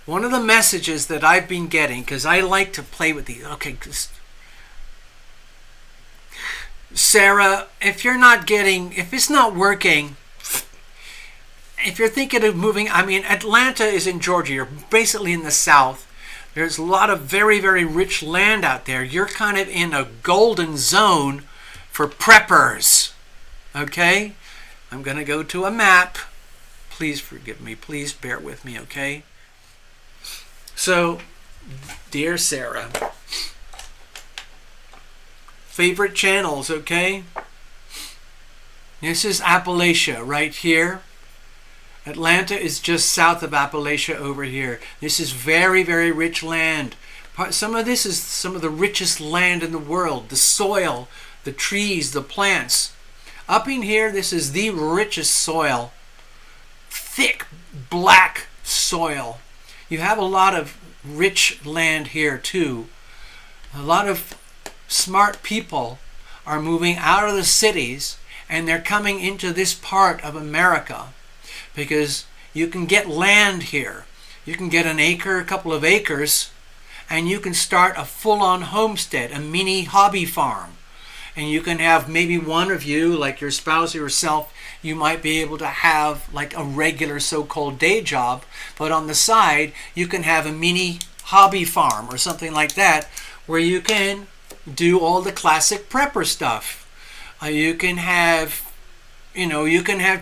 one of the messages that I've been getting, because I like to play with these. Okay, Sarah, if it's not working, if you're thinking of moving, Atlanta is in Georgia. You're basically in the South. There's a lot of very, very rich land out there. You're kind of in a golden zone for preppers. Okay? I'm going to go to a map. Please forgive me. Please bear with me, okay? So, dear Sarah, favorite channels, okay? This is Appalachia right here. Atlanta is just south of Appalachia over here. This is very, very rich land. Some of this is some of the richest land in the world. The soil, the trees, the plants. Up in here, this is the richest soil. Thick, black soil. You have a lot of rich land here too. A lot of smart people are moving out of the cities and they're coming into this part of America because you can get land here. You can get an acre, a couple of acres, and you can start a full-on homestead, a mini hobby farm. And you can have maybe one of you, like your spouse or yourself, you might be able to have like a regular so-called day job, but on the side you can have a mini hobby farm or something like that where you can do all the classic prepper stuff. You can have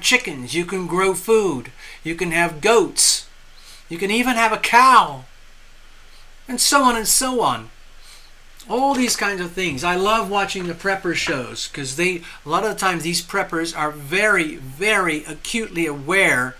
chickens, you can grow food, you can have goats, you can even have a cow, and so on and so on. All these kinds of things. I love watching the prepper shows because a lot of the times these preppers are very, very acutely aware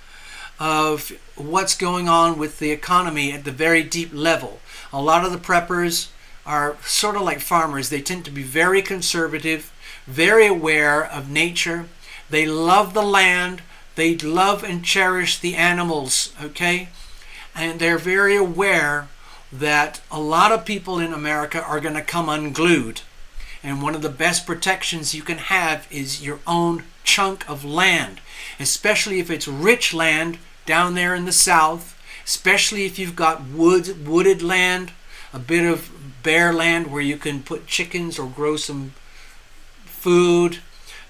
of what's going on with the economy at the very deep level. A lot of the preppers are sort of like farmers. They tend to be very conservative, very aware of nature. They love the land. They love and cherish the animals, okay? And they're very aware that a lot of people in America are going to come unglued. And one of the best protections you can have is your own chunk of land, especially if it's rich land down there in the south, especially if you've got wooded land, a bit of bare land where you can put chickens or grow some food.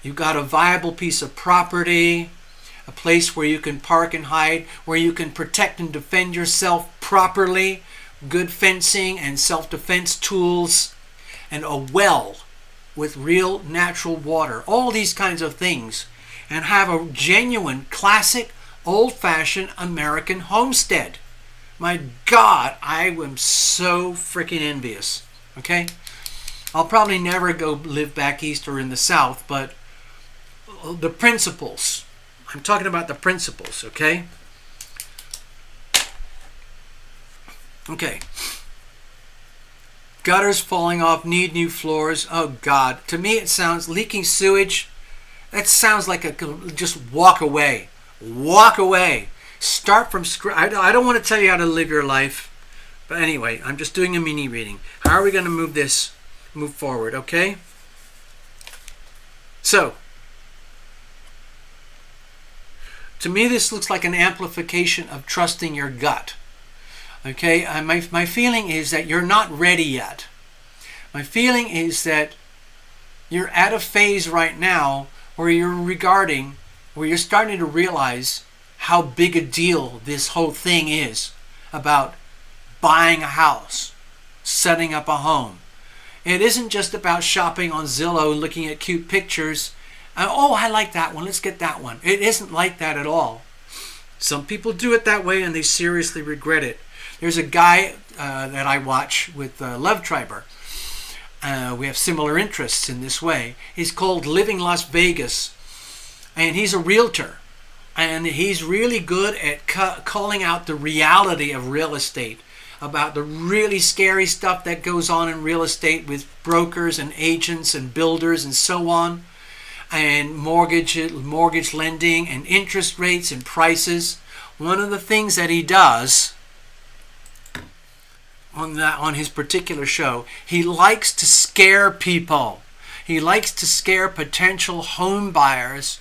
You've got a viable piece of property, a place where you can park and hide, where you can protect and defend yourself properly, good fencing and self-defense tools, and a well with real natural water, all these kinds of things, and have a genuine, classic, old-fashioned American homestead. My God, I am so freaking envious, okay? I'll probably never go live back east or in the south, but the principles, I'm talking about the principles, okay? Okay. Gutters falling off, need new floors. Oh God. To me it sounds, leaking sewage, that sounds like just walk away. Walk away. Start from scratch. I don't want to tell you how to live your life. But anyway, I'm just doing a mini reading. How are we going to move forward, okay? So, to me this looks like an amplification of trusting your gut. Okay, my feeling is that you're not ready yet. My feeling is that you're at a phase right now where you're starting to realize how big a deal this whole thing is about buying a house, setting up a home. It isn't just about shopping on Zillow and looking at cute pictures. Oh, I like that one, let's get that one. It isn't like that at all. Some people do it that way and they seriously regret it. There's a guy that I watch with Love Triber. We have similar interests in this way. He's called Living Las Vegas, and he's a realtor. And he's really good at calling out the reality of real estate, about the really scary stuff that goes on in real estate with brokers and agents and builders and so on, and mortgage lending and interest rates and prices. One of the things that he does on his particular show, he likes to scare people. He likes to scare potential home buyers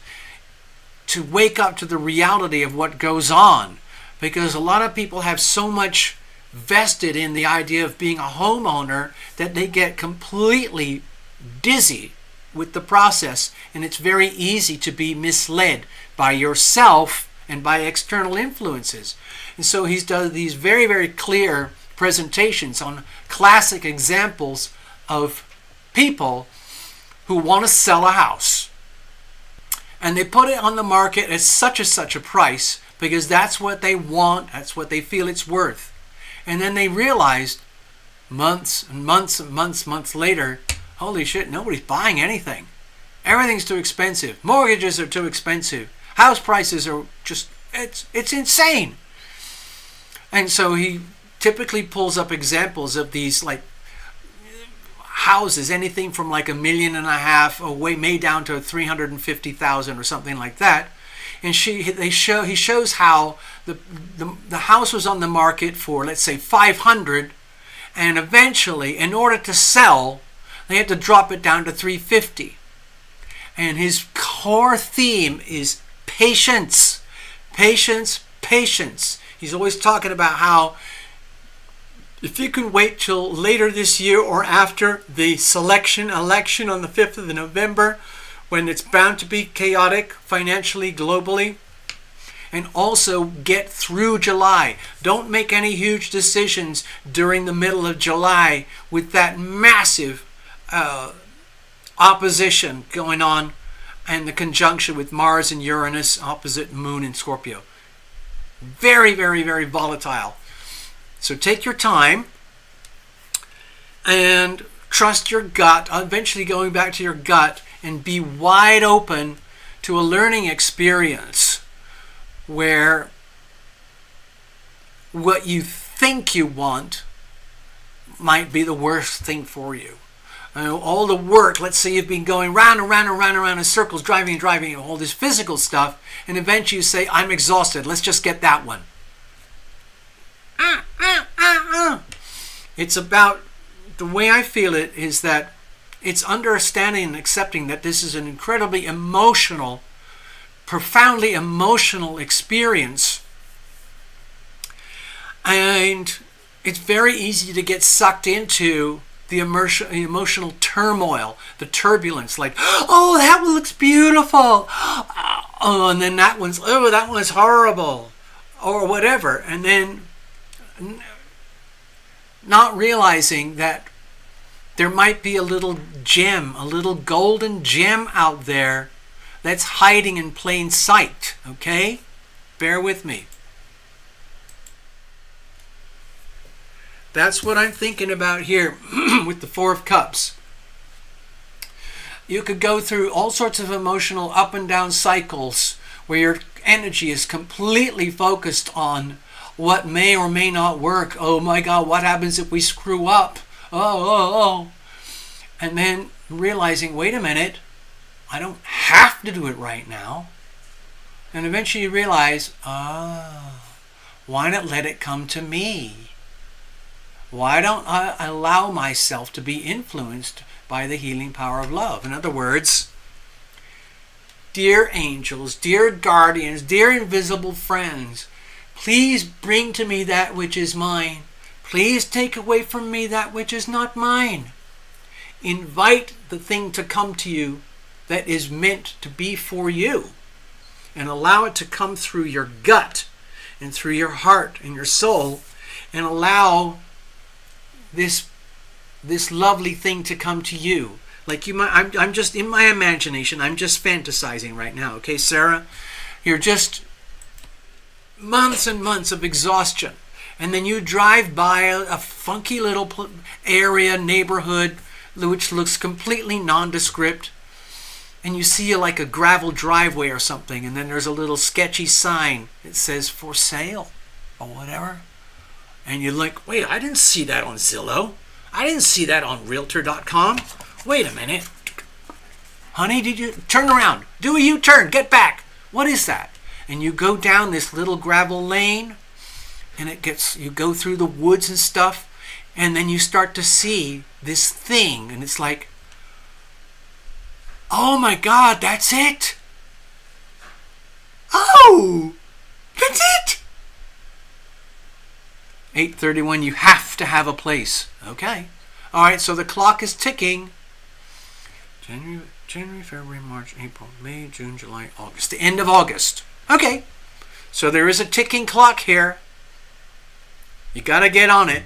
to wake up to the reality of what goes on, because a lot of people have so much vested in the idea of being a homeowner that they get completely dizzy with the process, and it's very easy to be misled by yourself and by external influences. And so he's done these very, very clear presentations on classic examples of people who want to sell a house. And they put it on the market at such a price because that's what they want, that's what they feel it's worth. And then they realized months later, holy shit, nobody's buying anything. Everything's too expensive. Mortgages are too expensive. House prices are just, it's insane. And so he typically pulls up examples of these like houses, anything from like $1.5 million away, made down to 350,000 or something like that. And he shows how the house was on the market for, let's say, 500, and eventually, in order to sell, they had to drop it down to 350. And his core theme is patience, patience, patience. He's always talking about how if you can wait till later this year or after the election on the 5th of November, when it's bound to be chaotic financially, globally, and also get through July. Don't make any huge decisions during the middle of July with that massive opposition going on and the conjunction with Mars and Uranus opposite Moon in Scorpio. Very, very, very volatile. So take your time and trust your gut, eventually going back to your gut, and be wide open to a learning experience where what you think you want might be the worst thing for you. all the work, let's say you've been going round and round and round and round in circles, driving and driving, all this physical stuff, and eventually you say, I'm exhausted, let's just get that one. It's about, the way I feel it is that it's understanding and accepting that this is an incredibly emotional, profoundly emotional experience. And it's very easy to get sucked into the emotional turmoil, the turbulence, like, oh, that one looks beautiful. Oh, and then that one's horrible, or whatever. And then not realizing that there might be a little gem, a little golden gem out there that's hiding in plain sight, okay? Bear with me. That's what I'm thinking about here with the Four of Cups. You could go through all sorts of emotional up and down cycles where your energy is completely focused on what may or may not work. Oh my God, what happens if we screw up? Oh. And then realizing, wait a minute, I don't have to do it right now. And eventually you realize, why not let it come to me? Why don't I allow myself to be influenced by the healing power of love? In other words, dear angels, dear guardians, dear invisible friends, please bring to me that which is mine. Please take away from me that which is not mine. Invite the thing to come to you that is meant to be for you, and allow it to come through your gut and through your heart and your soul, and allow this lovely thing to come to you. Like you might, I'm just in my imagination, I'm just fantasizing right now, okay, Sarah? You're just months and months of exhaustion, and then you drive by a funky little area, neighborhood, which looks completely nondescript, and you see like a gravel driveway or something, and then there's a little sketchy sign. It says for sale or whatever. And you're like, wait, I didn't see that on Zillow. I didn't see that on Realtor.com. Wait a minute. Honey, did you turn around? Do a U-turn. Get back. What is that? And you go down this little gravel lane, and you go through the woods and stuff, and then you start to see this thing, and it's like, oh my God, that's it. Oh, that's it. 8:31, you have to have a place. Okay. All right, so the clock is ticking. January, February, March, April, May, June, July, August. The end of August. Okay. So there is a ticking clock here. You got to get on it.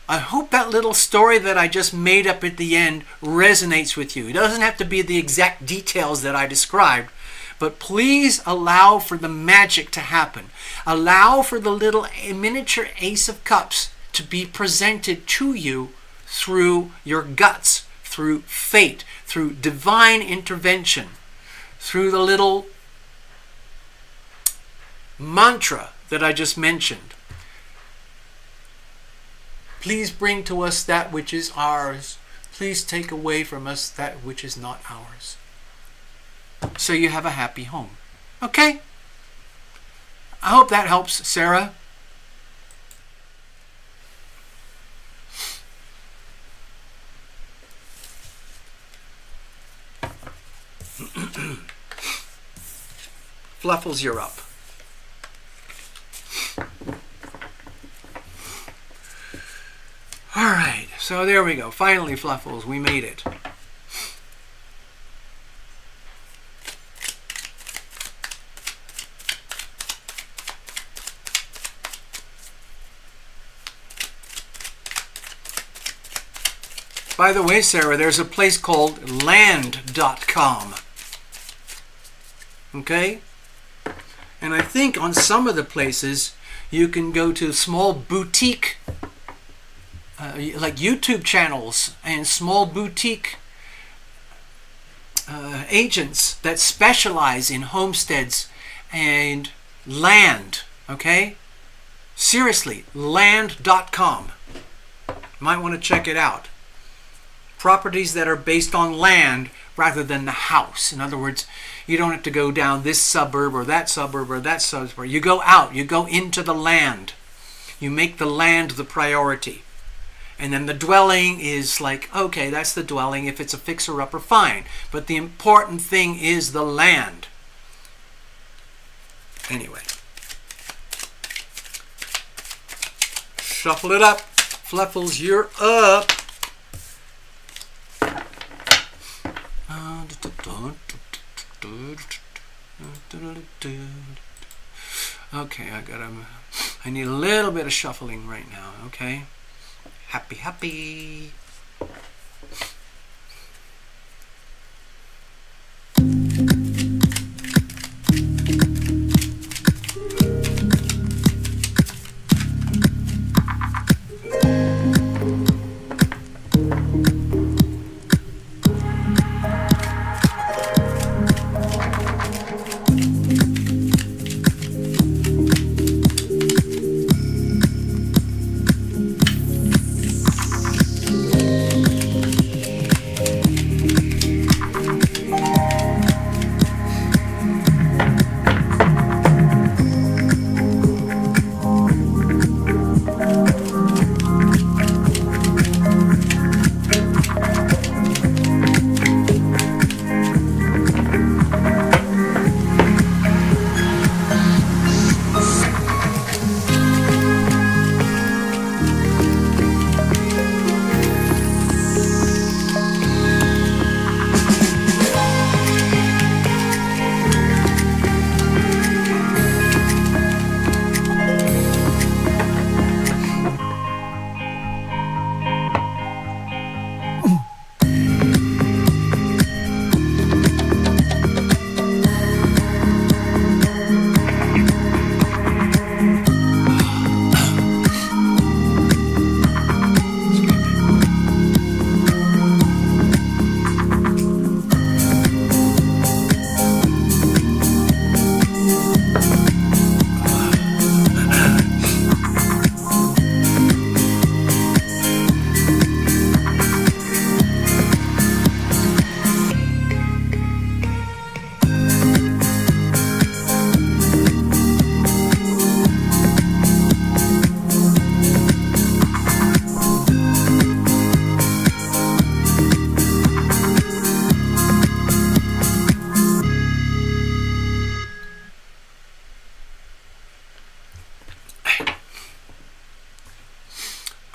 I hope that little story that I just made up at the end resonates with you. It doesn't have to be the exact details that I described, but please allow for the magic to happen. Allow for the little miniature Ace of Cups to be presented to you through your guts, through fate, through divine intervention, through the little mantra that I just mentioned. Please bring to us that which is ours. Please take away from us that which is not ours. So you have a happy home. Okay? I hope that helps, Sarah. Fluffles, you're up. All right, so there we go. Finally, Fluffles, we made it. By the way, Sarah, there's a place called land.com. Okay? And I think on some of the places you can go to small boutique like YouTube channels and small boutique agents that specialize in homesteads and land. Okay? Seriously, land.com. Might want to check it out. properties that are based on land rather than the house. In other words, you don't have to go down this suburb or that suburb or that suburb. You go out, you go into the land. You make the land the priority. And then the dwelling is like, okay, that's the dwelling. If it's a fixer-upper, fine. But the important thing is the land. Anyway. Shuffle it up. Fluffles, you're up. Okay, I need a little bit of shuffling right now, okay? Happy.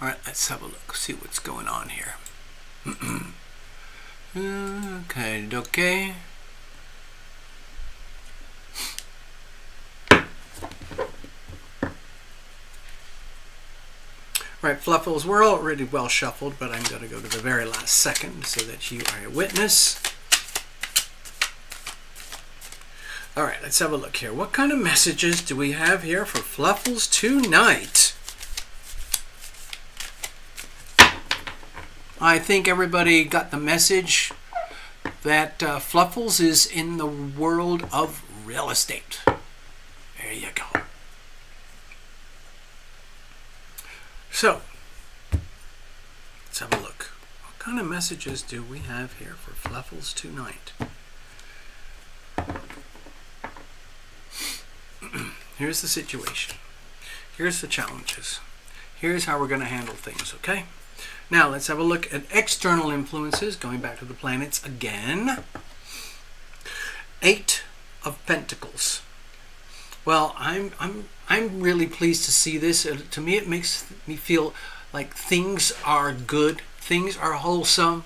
All right, let's have a look, see what's going on here. Okay. Right, Fluffles, we're already well shuffled, but I'm going to go to the very last second so that you are a witness. All right, let's have a look here. What kind of messages do we have here for Fluffles tonight? I think everybody got the message that Fluffles is in the world of real estate. There you go. So, let's have a look. What kind of messages do we have here for Fluffles tonight? Here's the situation. Here's the challenges. Here's how we're going to handle things, okay? Now, let's have a look at external influences, going back to the planets again. 8 of Pentacles. Well, I'm really pleased to see this. To me, it makes me feel like things are good, things are wholesome.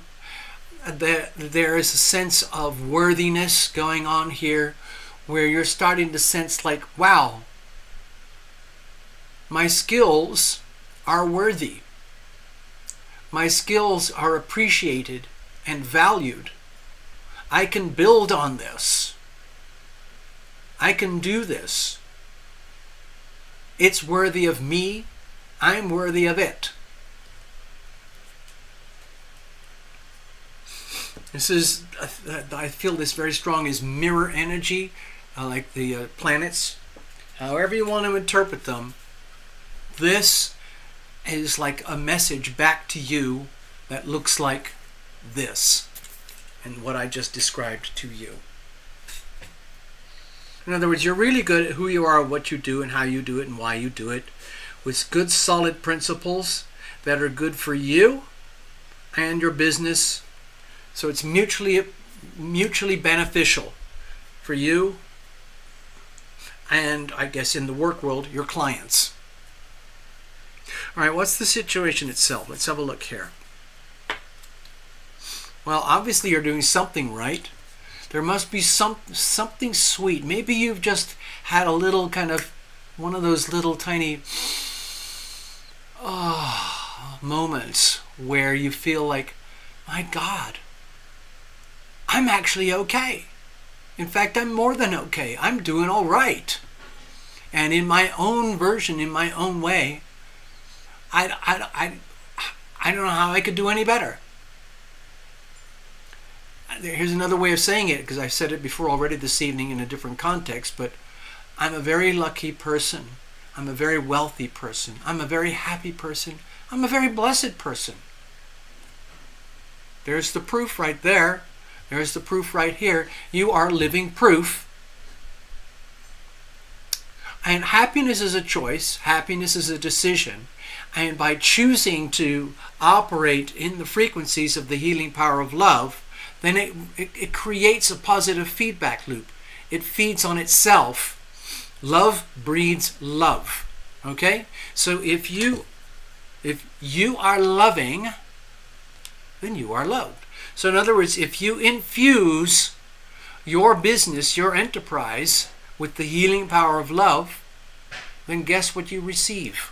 There is a sense of worthiness going on here, where you're starting to sense like, wow, my skills are worthy. My skills are appreciated and valued. I can build on this. I can do this. It's worthy of me. I'm worthy of it. This is, I feel this very strong, is mirror energy, like the planets. However you want to interpret them, this is like a message back to you that looks like this and what I just described to you. In other words, you're really good at who you are, what you do, and how you do it, and why you do it, with good solid principles that are good for you and your business. So it's mutually beneficial for you and, I guess in the work world, your clients. All right, what's the situation itself? Let's have a look here. Well, obviously you're doing something right. There must be something sweet. Maybe you've just had a little kind of one of those little tiny moments where you feel like, my God, I'm actually okay. In fact, I'm more than okay. I'm doing all right. And in my own version, in my own way, I don't know how I could do any better. Here's another way of saying it, because I've said it before already this evening in a different context, but I'm a very lucky person. I'm a very wealthy person. I'm a very happy person. I'm a very blessed person. There's the proof right there. There's the proof right here. You are living proof. And happiness is a choice. Happiness is a decision. And by choosing to operate in the frequencies of the healing power of love, then it creates a positive feedback loop. It feeds on itself. Love breeds love. Okay? So if you are loving, then you are loved. So in other words, if you infuse your business, your enterprise, with the healing power of love, then guess what you receive?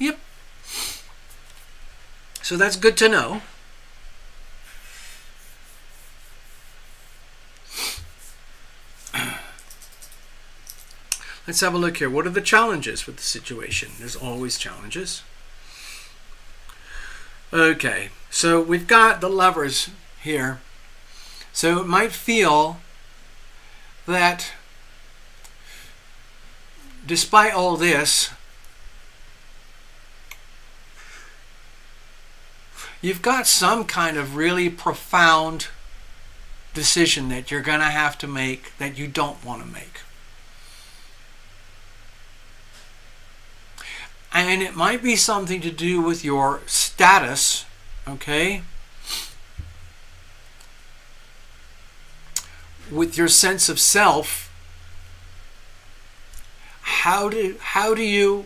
Yep. So that's good to know. Let's have a look here. What are the challenges with the situation? There's always challenges. Okay, so we've got the Lovers here. So it might feel that despite all this, you've got some kind of really profound decision that you're going to have to make that you don't want to make. And it might be something to do with your status, okay? With your sense of self. How do you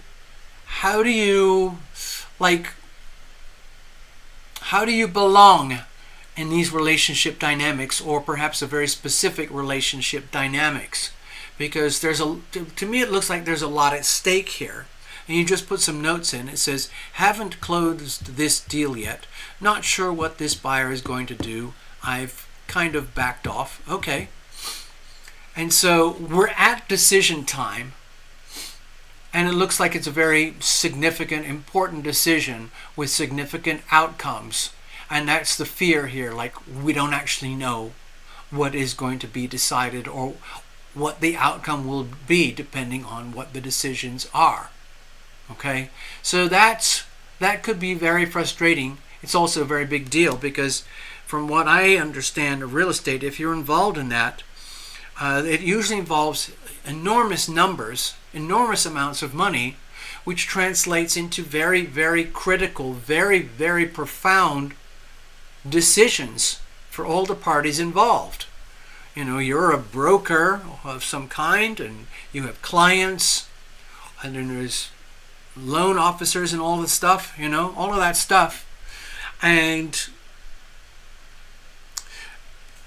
belong in these relationship dynamics, or perhaps a very specific relationship dynamics? Because to me it looks like there's a lot at stake here. And you just put some notes in. It says, haven't closed this deal yet. Not sure what this buyer is going to do. I've kind of backed off. Okay. And so we're at decision time. And it looks like it's a very significant, important decision with significant outcomes. And that's the fear here. Like, we don't actually know what is going to be decided or what the outcome will be depending on what the decisions are. Okay, so that could be very frustrating. It's also a very big deal because from what I understand of real estate, if you're involved in that, it usually involves enormous numbers, enormous amounts of money, which translates into very, very critical, very, very profound decisions for all the parties involved. You know, you're a broker of some kind, and you have clients, and then there's loan officers and all this stuff, you know, all of that stuff. And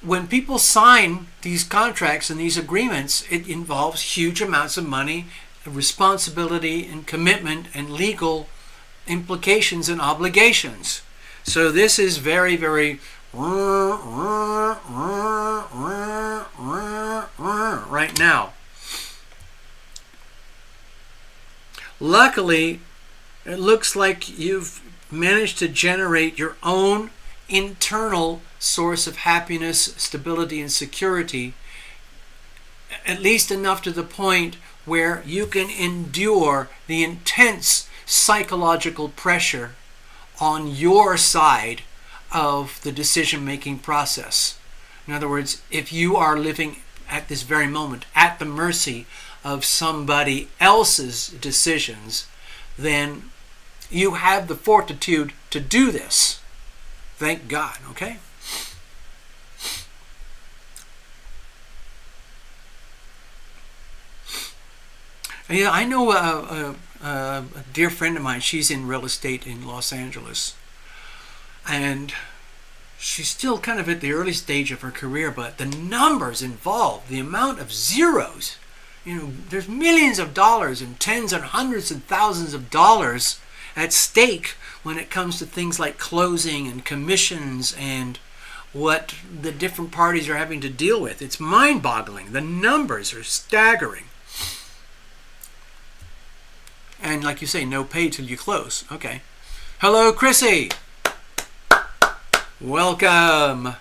when people sign these contracts and these agreements, it involves huge amounts of money, responsibility and commitment and legal implications and obligations. So this is very, very right now. Luckily, it looks like you've managed to generate your own internal source of happiness, stability, and security, at least enough to the point where you can endure the intense psychological pressure on your side of the decision-making process. In other words, if you are living at this very moment at the mercy of somebody else's decisions, then you have the fortitude to do this. Thank God, okay? Yeah, I know a dear friend of mine. She's in real estate in Los Angeles, and she's still kind of at the early stage of her career, but the numbers involved, the amount of zeros, there's millions of dollars and tens and hundreds and thousands of dollars at stake when it comes to things like closing and commissions and what the different parties are having to deal with. It's mind-boggling. The numbers are staggering. And like you say, no pay till you close. Okay. Hello, Chrissy. Welcome.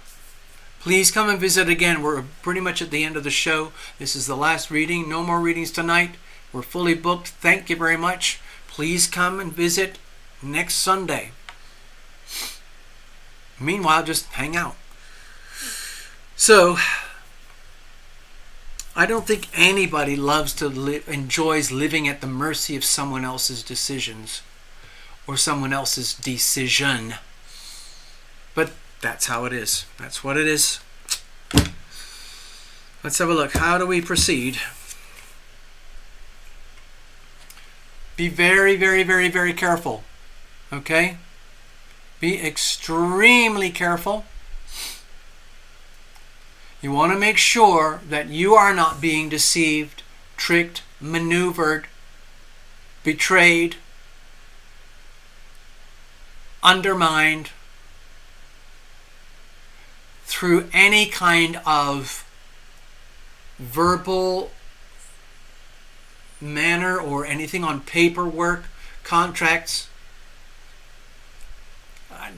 Please come and visit again. We're pretty much at the end of the show. This is the last reading. No more readings tonight. We're fully booked. Thank you very much. Please come and visit next Sunday. Meanwhile, just hang out. So, I don't think anybody enjoys living at the mercy of someone else's decisions or someone else's decision. But that's how it is. That's what it is. Let's have a look. How do we proceed? Be very, very, very, very careful. Okay? Be extremely careful. You want to make sure that you are not being deceived, tricked, maneuvered, betrayed, undermined through any kind of verbal manner or anything on paperwork, contracts.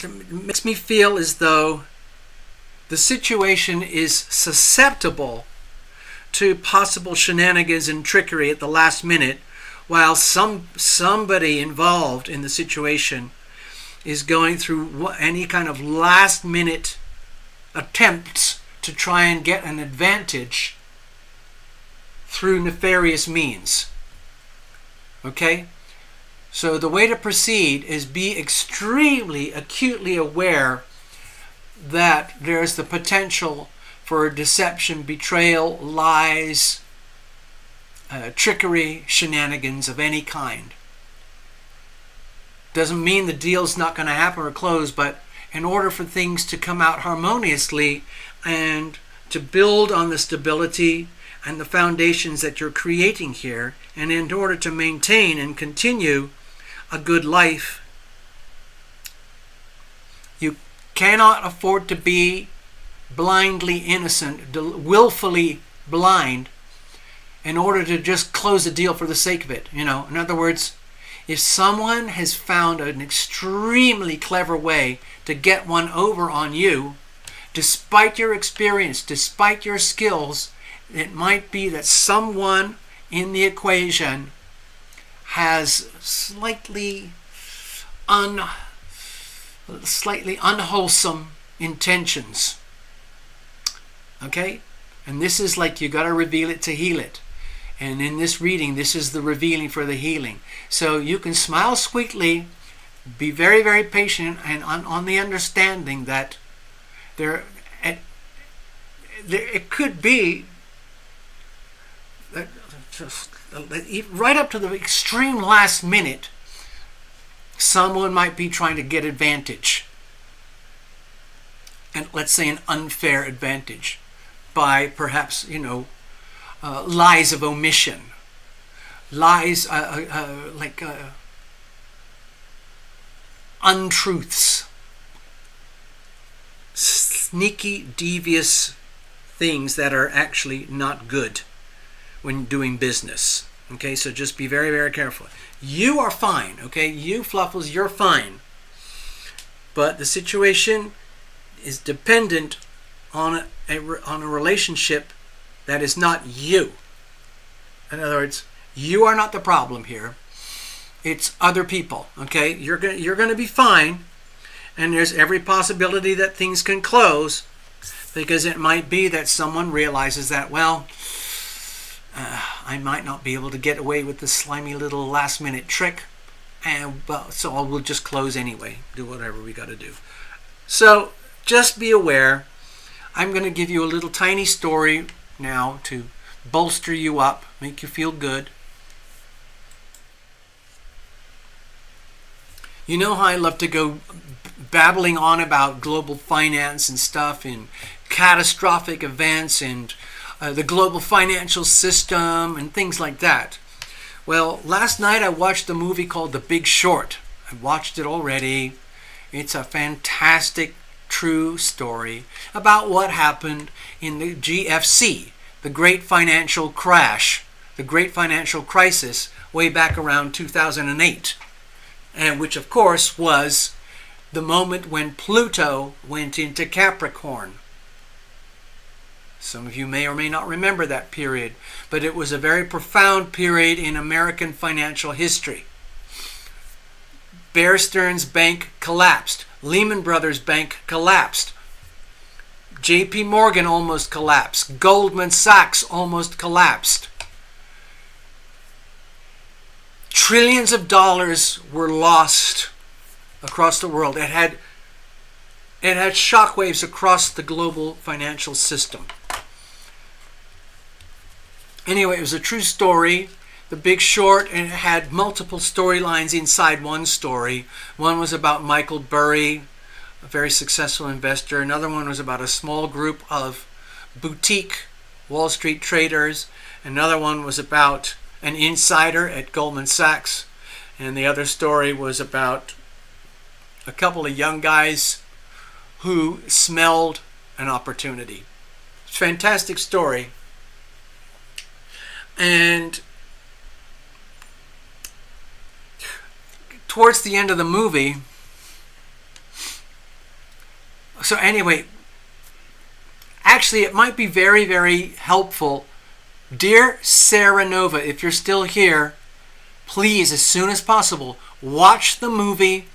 It makes me feel as though the situation is susceptible to possible shenanigans and trickery at the last minute, while somebody involved in the situation is going through any kind of last minute attempts to try and get an advantage through nefarious means. Okay? So the way to proceed is be extremely acutely aware that there's the potential for deception, betrayal, lies, trickery, shenanigans of any kind. Doesn't mean the deal's not going to happen or close, but in order for things to come out harmoniously and to build on the stability and the foundations that you're creating here, and in order to maintain and continue a good life, you cannot afford to be blindly innocent, willfully blind, in order to just close a deal for the sake of it. In other words, if someone has found an extremely clever way to get one over on you, despite your experience, despite your skills, it might be that someone in the equation has slightly unwholesome intentions. Okay? And this is like you got to reveal it to heal it. And in this reading, this is the revealing for the healing. So you can smile sweetly, be very, very patient, and on the understanding that it could be that right up to the extreme last minute, someone might be trying to get advantage. And let's say an unfair advantage by perhaps, lies of omission, lies untruths, sneaky, devious things that are actually not good when doing business. Okay, so just be very, very careful. You are fine, okay? You Fluffles, you're fine. But the situation is dependent on a relationship that is not you. In other words, you are not the problem here. It's other people, okay? You're going to be fine, And there's every possibility that things can close, because it might be that someone realizes that, well, I might not be able to get away with this slimy little last minute trick, and well, so we'll just close anyway, do whatever we got to do. So just be aware. I'm going to give you a little tiny story now to bolster you up, make you feel good. You know how I love to go babbling on about global finance and stuff, and catastrophic events, and the global financial system, and things like that. Well, last night I watched a movie called The Big Short. I watched it already. It's a fantastic, true story about what happened in the GFC, the Great Financial Crash, the Great Financial Crisis, way back around 2008. And which, of course, was the moment when Pluto went into Capricorn. Some of you may or may not remember that period, but it was a very profound period in American financial history. Bear Stearns Bank collapsed. Lehman Brothers Bank collapsed. JP Morgan almost collapsed. Goldman Sachs almost collapsed. Trillions of dollars were lost across the world. It had shockwaves across the global financial system. Anyway, it was a true story, The Big Short, and it had multiple storylines inside one story. One was about Michael Burry, a very successful investor. Another one was about a small group of boutique Wall Street traders. Another one was about an insider at Goldman Sachs. And the other story was about a couple of young guys who smelled an opportunity. It's a fantastic story. And towards the end of the movie, so anyway, actually it might be very, very helpful. Dear Sarah Nova, if you're still here, please, as soon as possible, watch the movie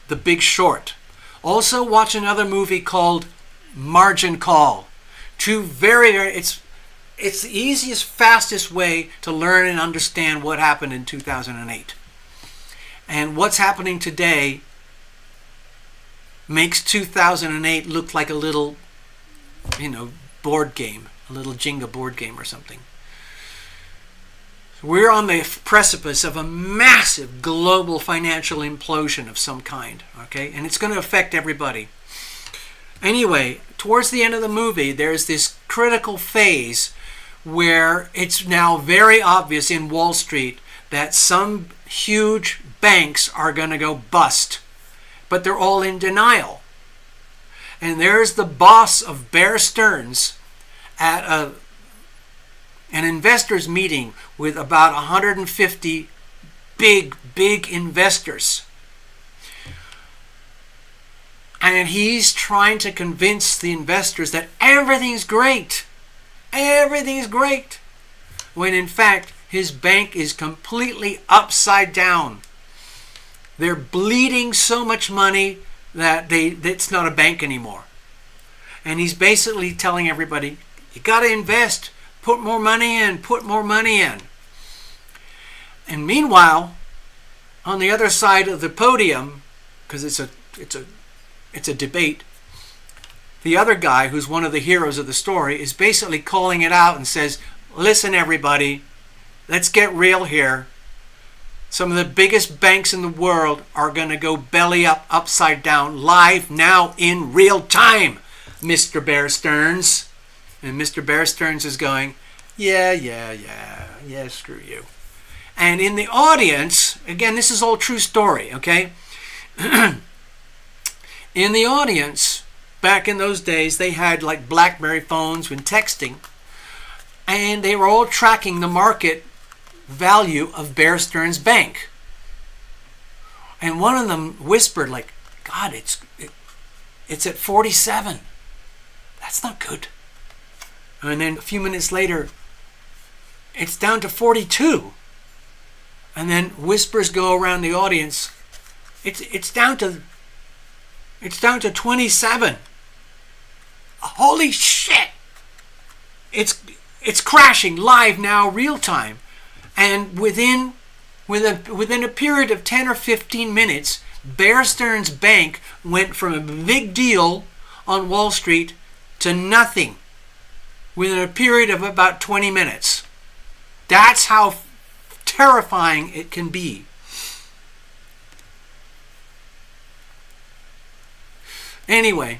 The Big Short. Also watch another movie called Margin Call. Two very, very, it's the easiest, fastest way to learn and understand what happened in 2008. And what's happening today makes 2008 look like a little, board game, a little Jenga board game or something. We're on the precipice of a massive global financial implosion of some kind, okay? And it's going to affect everybody. Anyway, towards the end of the movie, there's this critical phase where it's now very obvious in Wall Street that some huge banks are going to go bust. But they're all in denial. And there's the boss of Bear Stearns at an investors meeting with about 150 big investors. And he's trying to convince the investors that everything's great. Everything's great. When in fact, his bank is completely upside down. They're bleeding so much money that it's not a bank anymore. And he's basically telling everybody, you got to invest. Put more money in. Put more money in. And meanwhile, on the other side of the podium, because it's a debate, the other guy, who's one of the heroes of the story, is basically calling it out and says, listen everybody, let's get real here. Some of the biggest banks in the world are going to go belly up, upside down, live now in real time, Mr. Bear Stearns. And Mr. Bear Stearns is going, yeah, screw you. And in the audience, again, this is all true story, okay? In the audience, back in those days, they had like BlackBerry phones when texting, and they were all tracking the market value of Bear Stearns Bank. And one of them whispered like, God, it's at 47. That's not good. And then a few minutes later, it's down to 42. And then whispers go around the audience, it's down to It's down to 27. Holy shit! It's crashing live now, real time. And within a period of 10 or 15 minutes, Bear Stearns Bank went from a big deal on Wall Street to nothing within a period of about 20 minutes. That's how terrifying it can be. Anyway,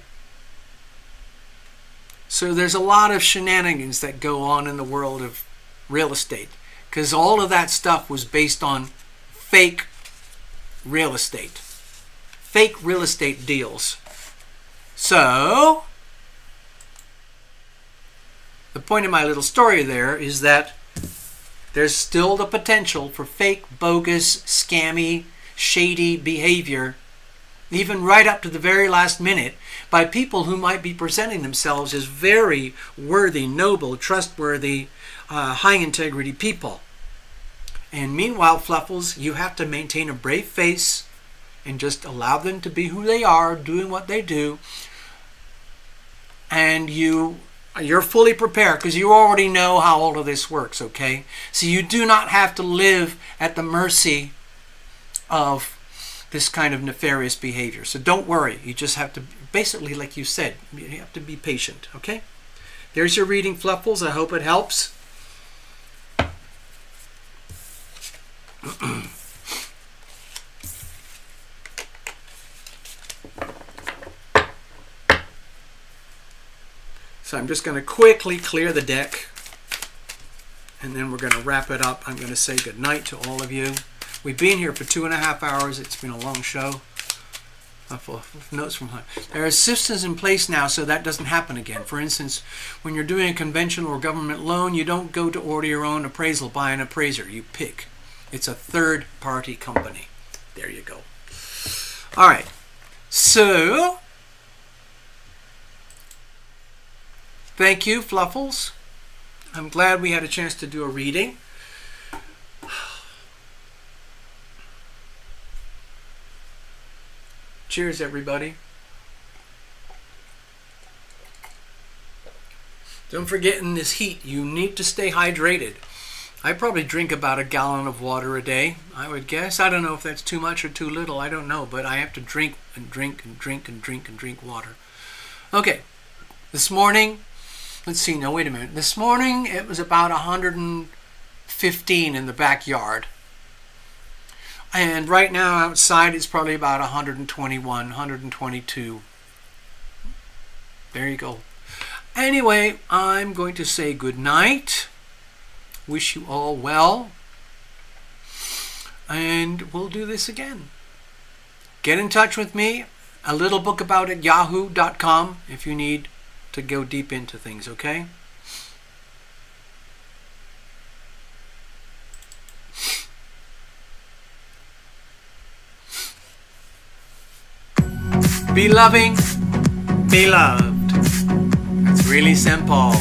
so there's a lot of shenanigans that go on in the world of real estate, because all of that stuff was based on fake real estate deals. So the point of my little story there is that there's still the potential for fake, bogus, scammy, shady behavior, even right up to the very last minute, by people who might be presenting themselves as very worthy, noble, trustworthy, high integrity people. And meanwhile, Fluffles, you have to maintain a brave face and just allow them to be who they are, doing what they do. And you're fully prepared because you already know how all of this works, okay? So you do not have to live at the mercy of this kind of nefarious behavior. So don't worry. You just have to, basically, like you said, you have to be patient, okay? There's your reading, Fluffles. I hope it helps. So I'm just going to quickly clear the deck, and then we're going to wrap it up. I'm going to say good night to all of you. We've been here for 2.5 hours. It's been a long show. Notes from home. There are systems in place now so that doesn't happen again. For instance, when you're doing a conventional or government loan, you don't go to order your own appraisal by an appraiser. You pick. It's a third-party company. There you go. All right. So, thank you, Fluffles. I'm glad we had a chance to do a reading. Cheers, everybody. Don't forget, in this heat, you need to stay hydrated. I probably drink about 1 gallon of water a day, I would guess. I don't know if that's too much or too little. I don't know, but I have to drink and drink and drink and drink and drink water. Okay, this morning, let's see, no, wait a minute. This morning, it was about 115 in the backyard. And right now outside it's probably about 121, 122. There you go. Anyway, I'm going to say good night. Wish you all well. And we'll do this again. Get in touch with me. A little book about it, yahoo.com, if you need to go deep into things, okay? Be loving, be loved. It's really simple.